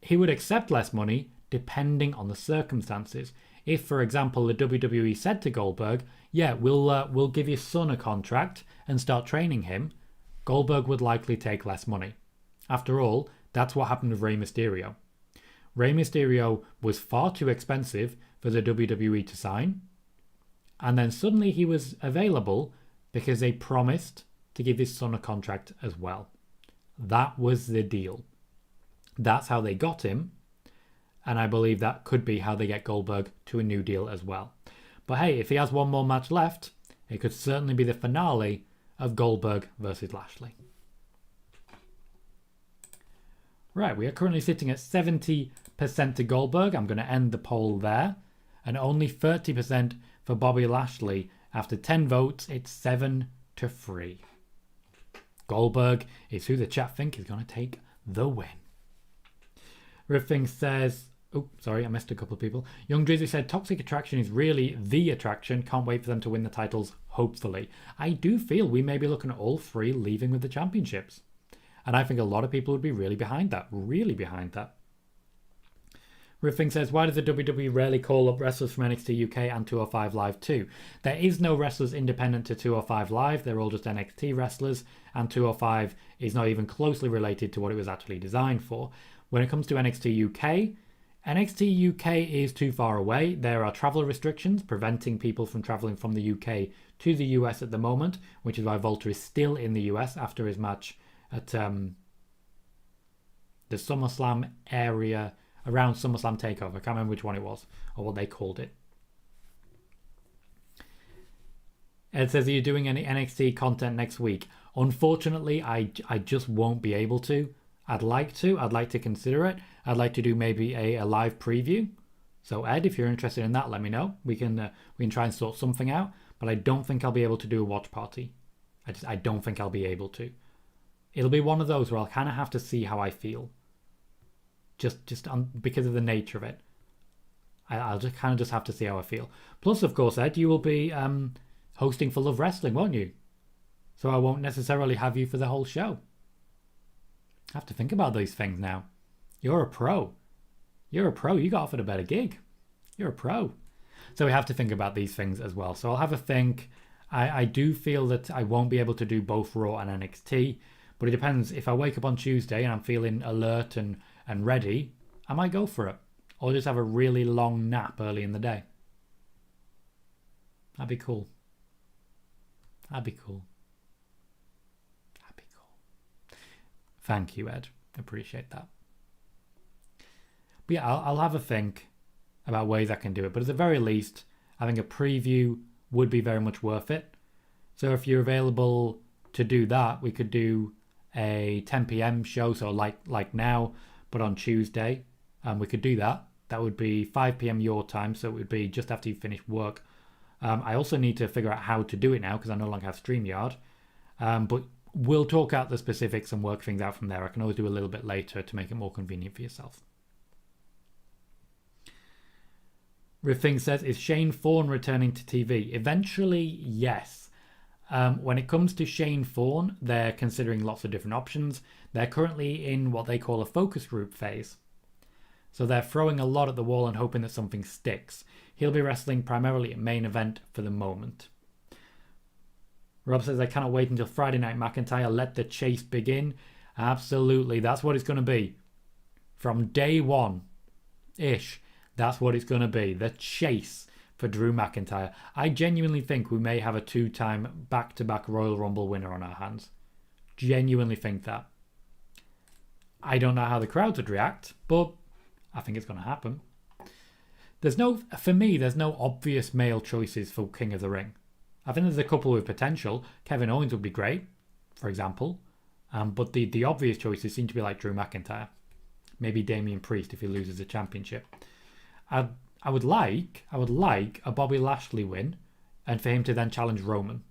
He would accept less money depending on the circumstances. If, for example, the WWE said to Goldberg, yeah, we'll give your son a contract and start training him, Goldberg would likely take less money. After all, that's what happened with Rey Mysterio. Rey Mysterio was far too expensive for the WWE to sign, and then suddenly he was available because they promised to give his son a contract as well. That was the deal. That's how they got him, and I believe that could be how they get Goldberg to a new deal as well. But hey, if he has one more match left, it could certainly be the finale of Goldberg versus Lashley. Right, we are currently sitting at 70% to Goldberg. I'm going to end the poll there. And only 30% for Bobby Lashley. After 10 votes, it's 7-3. Goldberg is who the chat think is going to take the win. Riffing says, oh, sorry, I missed a couple of people. Young Drizzy said, Toxic Attraction is really the attraction. Can't wait for them to win the titles, hopefully. I do feel we may be looking at all 3 leaving with the championships. And I think a lot of people would be really behind that. Really behind that. Riffing says, why does the WWE rarely call up wrestlers from NXT UK and 205 Live too? There is no wrestlers independent to 205 Live. They're all just NXT wrestlers. And 205 is not even closely related to what it was actually designed for. When it comes to NXT UK, NXT UK is too far away. There are travel restrictions preventing people from travelling from the UK to the US at the moment, which is why Volta is still in the US after his match at the SummerSlam area, around SummerSlam TakeOver. I can't remember which one it was, or what they called it. Ed says, are you doing any NXT content next week? Unfortunately, I just won't be able to. I'd like to consider it. I'd like to do maybe a live preview. So Ed, if you're interested in that, let me know. We can try and sort something out. But I don't think I'll be able to do a watch party. I don't think I'll be able to. It'll be one of those where I'll kind of have to see how I feel. Because of the nature of it. I'll just have to see how I feel. Plus, of course, Ed, you will be hosting for Love Wrestling, won't you? So I won't necessarily have you for the whole show. I have to think about these things now. You're a pro. You got offered a better gig. You're a pro. So we have to think about these things as well. So I'll have a think. I do feel that I won't be able to do both Raw and NXT. But it depends. If I wake up on Tuesday and I'm feeling alert and ready, I might go for it. Or just have a really long nap early in the day. That'd be cool. Thank you, Ed. Appreciate that. But yeah, I'll have a think about ways I can do it. But at the very least, I think a preview would be very much worth it. So if you're available to do that, we could do a 10 p.m. show. So like now, but on Tuesday. We could do that. That would be 5 p.m. your time. So it would be just after you finish work. I also need to figure out how to do it now because I no longer have StreamYard. But we'll talk out the specifics and work things out from there. I can always do a little bit later to make it more convenient for yourself. Riffing says, is Shane Thorne returning to TV? Eventually, yes. When it comes to Shane Thorne, they're considering lots of different options. They're currently in what they call a focus group phase. So they're throwing a lot at the wall and hoping that something sticks. He'll be wrestling primarily at main event for the moment. Rob says, I cannot wait until Friday Night McIntyre. Let the chase begin. Absolutely. That's what it's going to be. From day one-ish, that's what it's going to be. The chase for Drew McIntyre. I genuinely think we may have a 2-time back-to-back Royal Rumble winner on our hands. Genuinely think that. I don't know how the crowd would react, but I think it's going to happen. For me, there's no obvious male choices for King of the Ring. I think there's a couple with potential. Kevin Owens would be great, for example. But the obvious choices seem to be like Drew McIntyre. Maybe Damian Priest if he loses the championship. I would like a Bobby Lashley win and for him to then challenge Roman.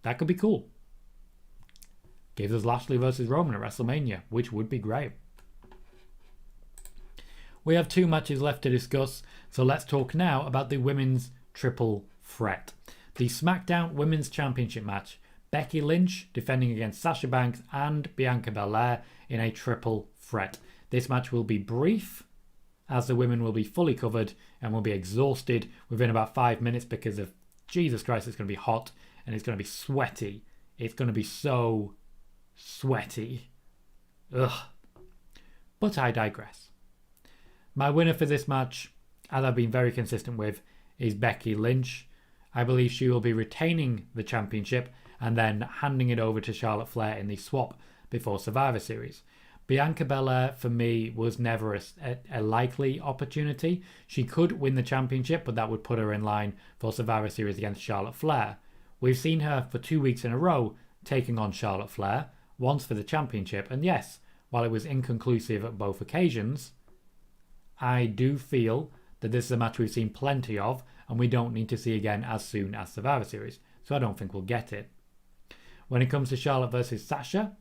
That could be cool. Gives us Lashley versus Roman at WrestleMania, which would be great. We have 2 matches left to discuss, so let's talk now about the women's triple threat. The SmackDown Women's Championship match. Becky Lynch defending against Sasha Banks and Bianca Belair in a triple threat. This match will be brief, as the women will be fully covered and will be exhausted within about 5 minutes because of, Jesus Christ, it's going to be hot and it's going to be sweaty. It's going to be so sweaty. Ugh. But I digress. My winner for this match, as I've been very consistent with, is Becky Lynch. I believe she will be retaining the championship and then handing it over to Charlotte Flair in the swap before Survivor Series. Bianca Belair, for me, was never a likely opportunity. She could win the championship, but that would put her in line for Survivor Series against Charlotte Flair. We've seen her for 2 weeks in a row taking on Charlotte Flair, once for the championship. And yes, while it was inconclusive at both occasions, I do feel that this is a match we've seen plenty of and we don't need to see again as soon as Survivor Series. So I don't think we'll get it. When it comes to Charlotte versus Sasha,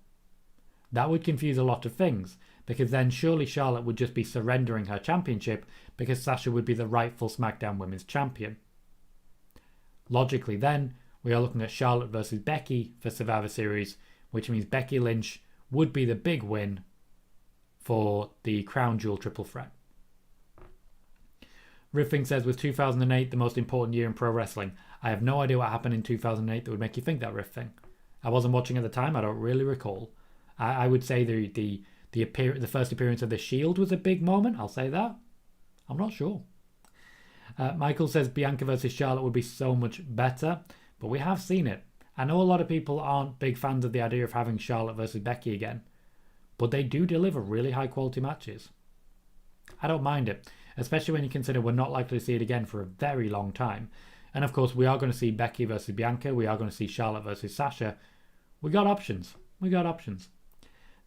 that would confuse a lot of things, because then surely Charlotte would just be surrendering her championship because Sasha would be the rightful SmackDown Women's Champion. Logically then, we are looking at Charlotte versus Becky for Survivor Series, which means Becky Lynch would be the big win for the Crown Jewel triple threat. Riffing says, was 2008 the most important year in pro wrestling? I have no idea what happened in 2008 that would make you think that, Riffing. I wasn't watching at the time, I don't really recall. I would say the first appearance of The Shield was a big moment, I'll say that. I'm not sure. Michael says Bianca versus Charlotte would be so much better, but we have seen it. I know a lot of people aren't big fans of the idea of having Charlotte versus Becky again, but they do deliver really high quality matches. I don't mind it, especially when you consider we're not likely to see it again for a very long time. And of course, we are going to see Becky versus Bianca. We are going to see Charlotte versus Sasha. We got options.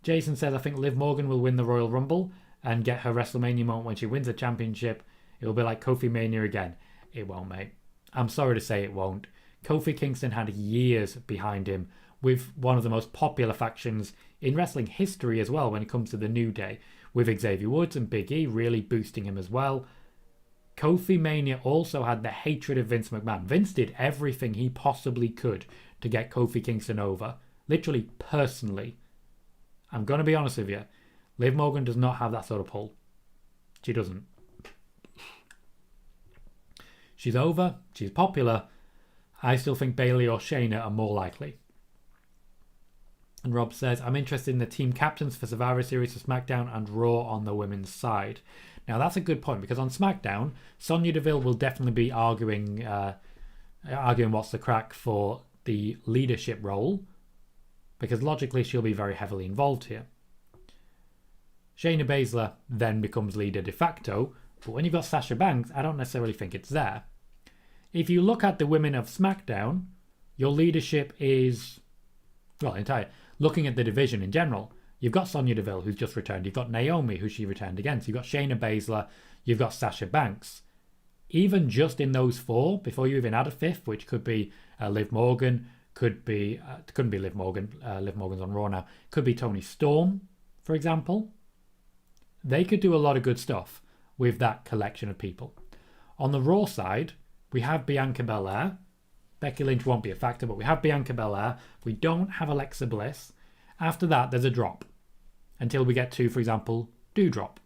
Jason says, I think Liv Morgan will win the Royal Rumble and get her WrestleMania moment when she wins the championship. It will be like Kofi Mania again. It won't, mate. I'm sorry to say it won't. Kofi Kingston had years behind him with one of the most popular factions in wrestling history as well when it comes to the New Day, with Xavier Woods and Big E really boosting him as well. Kofi Mania also had the hatred of Vince McMahon. Vince did everything he possibly could to get Kofi Kingston over. Literally, personally. I'm going to be honest with you. Liv Morgan does not have that sort of pull. She doesn't. She's over. She's popular. I still think Bayley or Shayna are more likely. And Rob says, I'm interested in the team captains for Survivor Series for SmackDown and Raw on the women's side. Now, that's a good point, because on SmackDown, Sonya Deville will definitely be arguing what's the crack for the leadership role, because logically she'll be very heavily involved here. Shayna Baszler then becomes leader de facto, but when you've got Sasha Banks, I don't necessarily think it's there. If you look at the women of SmackDown, your leadership is, well, entire. Looking at the division in general, you've got Sonya Deville, who's just returned. You've got Naomi, who she returned against. You've got Shayna Baszler. You've got Sasha Banks. Even just in those four, before you even add a fifth, which could be Liv Morgan, couldn't be Liv Morgan. Liv Morgan's on Raw now. Could be Toni Storm, for example. They could do a lot of good stuff with that collection of people. On the Raw side, we have Bianca Belair. Becky Lynch won't be a factor, but we have Bianca Belair. We don't have Alexa Bliss. After that, there's a drop until we get to, for example, Doudrop.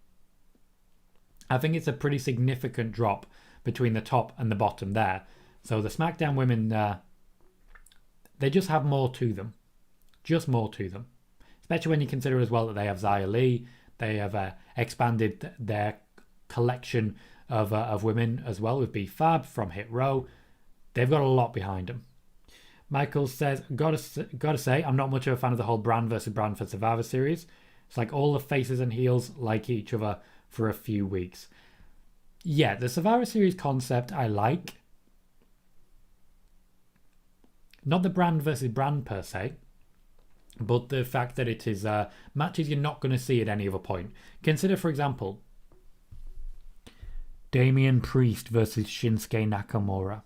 I think it's a pretty significant drop between the top and the bottom there. So the SmackDown women, they just have more to them. Just more to them. Especially when you consider as well that they have Xia Li. They have expanded their collection of women as well with B-Fab from Hit Row. They've got a lot behind them. Michael says, gotta say, I'm not much of a fan of the whole brand versus brand for Survivor Series. It's like all the faces and heels like each other for a few weeks. Yeah, the Survivor Series concept I like. Not the brand versus brand per se, but the fact that it is matches you're not going to see at any other point. Consider, for example, Damian Priest versus Shinsuke Nakamura.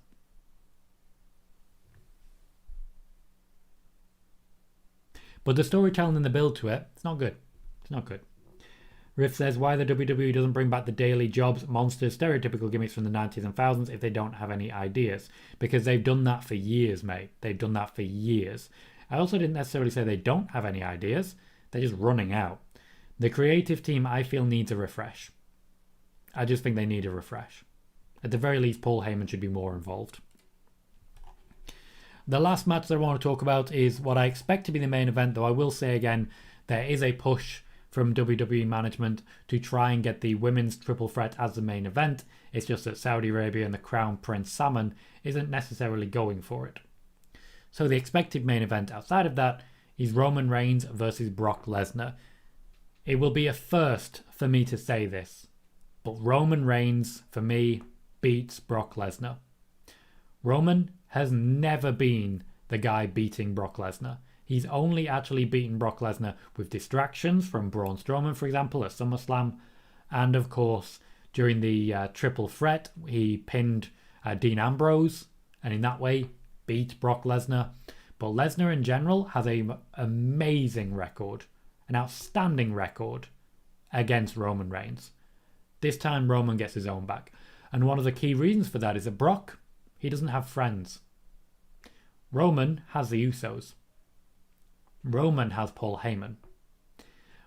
But the storytelling and the build to it, it's not good. It's not good. Riff says, why the WWE doesn't bring back the daily jobs, monsters, stereotypical gimmicks from the 90s and 1000s if they don't have any ideas. Because they've done that for years, mate. They've done that for years. I also didn't necessarily say they don't have any ideas. They're just running out. The creative team, I feel, needs a refresh. I just think they need a refresh. At the very least, Paul Heyman should be more involved. The last match that I want to talk about is what I expect to be the main event, though I will say again, there is a push from WWE management to try and get the women's triple threat as the main event. It's just that Saudi Arabia and the Crown Prince Salman isn't necessarily going for it. So the expected main event outside of that is Roman Reigns versus Brock Lesnar. It will be a first for me to say this, but Roman Reigns, for me, beats Brock Lesnar. Roman has never been the guy beating Brock Lesnar. He's only actually beaten Brock Lesnar with distractions from Braun Strowman, for example, at SummerSlam. And of course, during the triple threat, he pinned Dean Ambrose, and in that way, beat Brock Lesnar. But Lesnar in general has an amazing record, an outstanding record against Roman Reigns. This time, Roman gets his own back. And one of the key reasons for that is that Brock, he doesn't have friends. Roman has the Usos. Roman has Paul Heyman.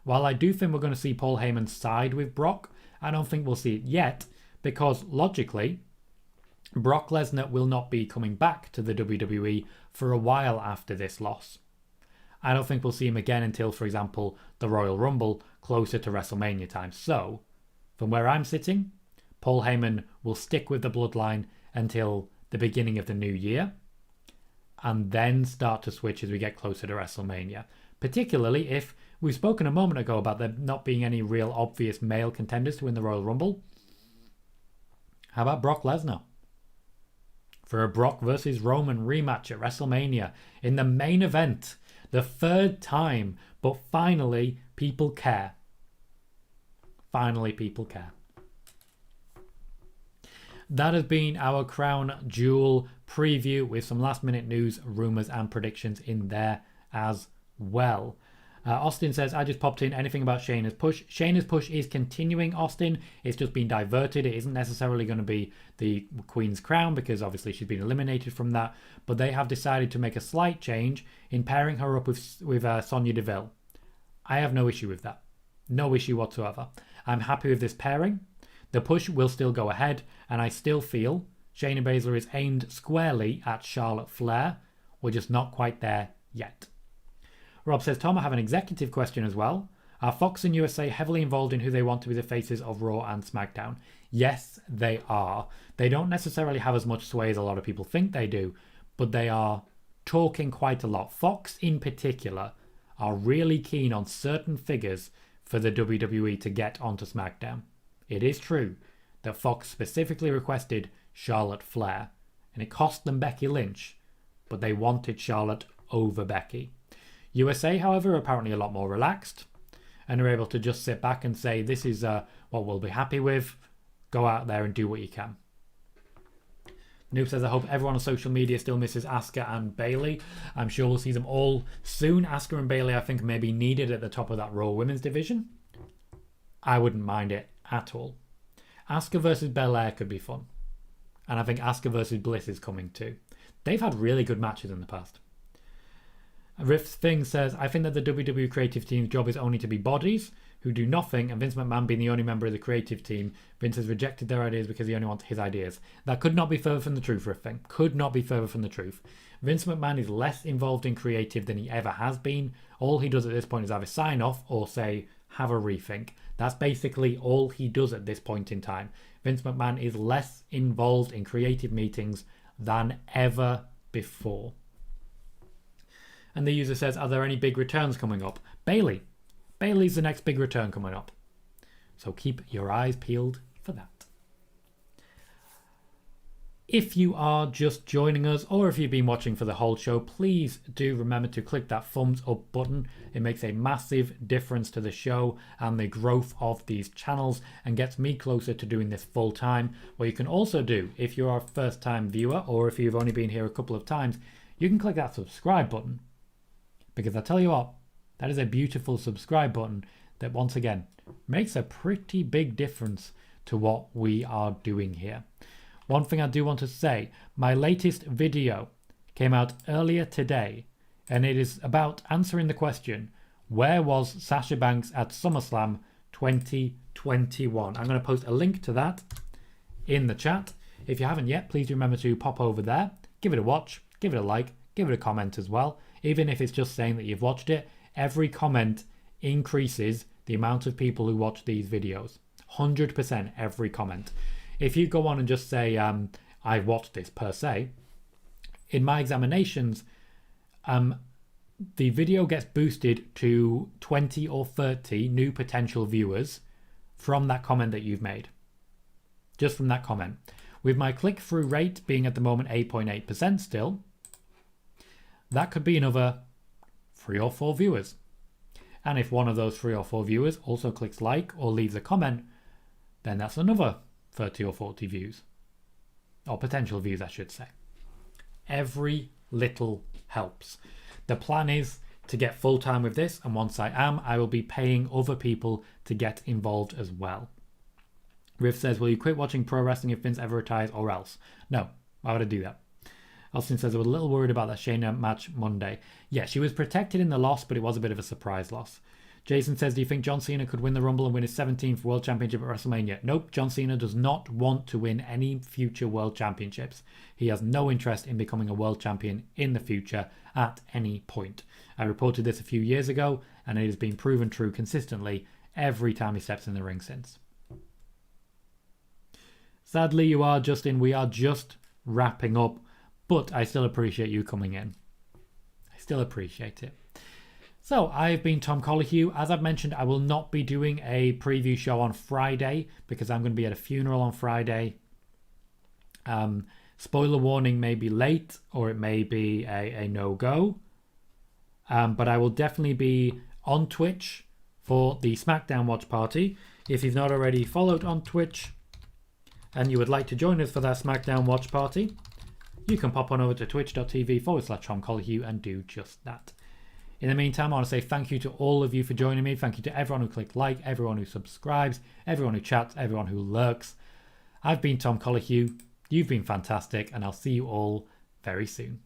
While I do think we're going to see Paul Heyman side with Brock, I don't think we'll see it yet, because logically, Brock Lesnar will not be coming back to the WWE for a while after this loss. I don't think we'll see him again until, for example, the Royal Rumble closer to WrestleMania time. So, from where I'm sitting, Paul Heyman will stick with the bloodline until the beginning of the new year, and then start to switch as we get closer to WrestleMania. Particularly if we've spoken a moment ago about there not being any real obvious male contenders to win the Royal Rumble. How about Brock Lesnar? For a Brock versus Roman rematch at WrestleMania in the main event. The third time, but finally people care. Finally people care. That has been our Crown Jewel preview with some last minute news, rumours and predictions in there as well. Austin says, I just popped in. Anything about Shayna's push? Shayna's push is continuing, Austin. It's just been diverted. It isn't necessarily going to be the Queen's Crown because obviously she's been eliminated from that. But they have decided to make a slight change in pairing her up with Sonya Deville. I have no issue with that. No issue whatsoever. I'm happy with this pairing. The push will still go ahead, and I still feel Shayna Baszler is aimed squarely at Charlotte Flair. We're just not quite there yet. Rob says, Tom, I have an executive question as well. Are Fox and USA heavily involved in who they want to be the faces of Raw and SmackDown? Yes, they are. They don't necessarily have as much sway as a lot of people think they do, but they are talking quite a lot. Fox in particular are really keen on certain figures for the WWE to get onto SmackDown. It is true that Fox specifically requested Charlotte Flair, and it cost them Becky Lynch, but they wanted Charlotte over Becky. USA, however, are apparently a lot more relaxed and are able to just sit back and say, this is what we'll be happy with. Go out there and do what you can. Noob says, I hope everyone on social media still misses Asuka and Bayley. I'm sure we'll see them all soon. Asuka and Bayley, I think, may be needed at the top of that Raw Women's division. I wouldn't mind it at all. Asuka versus Belair could be fun. And I think Asuka versus Bliss is coming too. They've had really good matches in the past. Riff Thing says, I think that the WWE creative team's job is only to be bodies who do nothing, and Vince McMahon being the only member of the creative team, Vince has rejected their ideas because he only wants his ideas. That could not be further from the truth, Riff Thing. Could not be further from the truth. Vince McMahon is less involved in creative than he ever has been. All he does at this point is either sign off or say, have a rethink. That's basically all he does at this point in time. Vince McMahon is less involved in creative meetings than ever before. And the user says, are there any big returns coming up? Bayley. Bayley's the next big return coming up. So keep your eyes peeled for that. If you are just joining us, or if you've been watching for the whole show, please do remember to click that thumbs up button. It makes a massive difference to the show and the growth of these channels and gets me closer to doing this full time. What you can also do, if you're a first time viewer or if you've only been here a couple of times, you can click that subscribe button. Because I tell you what, that is a beautiful subscribe button that once again makes a pretty big difference to what we are doing here. One thing I do want to say, my latest video came out earlier today and it is about answering the question, where was Sasha Banks at SummerSlam 2021? I'm going to post a link to that in the chat. If you haven't yet, please remember to pop over there, give it a watch, give it a like, give it a comment as well. Even if it's just saying that you've watched it, every comment increases the amount of people who watch these videos. 100% every comment. If you go on and just say, I've watched this per se, in my examinations, the video gets boosted to 20 or 30 new potential viewers from that comment that you've made. Just from that comment. With my click-through rate being at the moment 8.8% still, that could be another 3 or 4 viewers. And if one of those 3 or 4 viewers also clicks like or leaves a comment, then that's another 30 or 40 views. Or potential views, I should say. Every little helps. The plan is to get full time with this, and once I am, I will be paying other people to get involved as well. Riff says, will you quit watching pro wrestling if Vince ever retires or else? No, why would I do that? Austin says, I was a little worried about that Shayna match Monday. Yeah, she was protected in the loss, but it was a bit of a surprise loss. Jason says, do you think John Cena could win the Rumble and win his 17th World Championship at WrestleMania? Nope, John Cena does not want to win any future World Championships. He has no interest in becoming a World Champion in the future at any point. I reported this a few years ago, and it has been proven true consistently every time he steps in the ring since. Sadly, you are, Justin. We are just wrapping up. But I still appreciate you coming in. I still appreciate it. So, I've been Tom Colohue. As I've mentioned, I will not be doing a preview show on Friday because I'm going to be at a funeral on Friday. Spoiler warning, may be late or it may be a no-go. But I will definitely be on Twitch for the SmackDown watch party. If you've not already followed on Twitch and you would like to join us for that SmackDown watch party, you can pop on over to twitch.tv/Tom Colohue and do just that. In the meantime, I want to say thank you to all of you for joining me. Thank you to everyone who clicked like, everyone who subscribes, everyone who chats, everyone who lurks. I've been Tom Colohue. You've been fantastic, and I'll see you all very soon.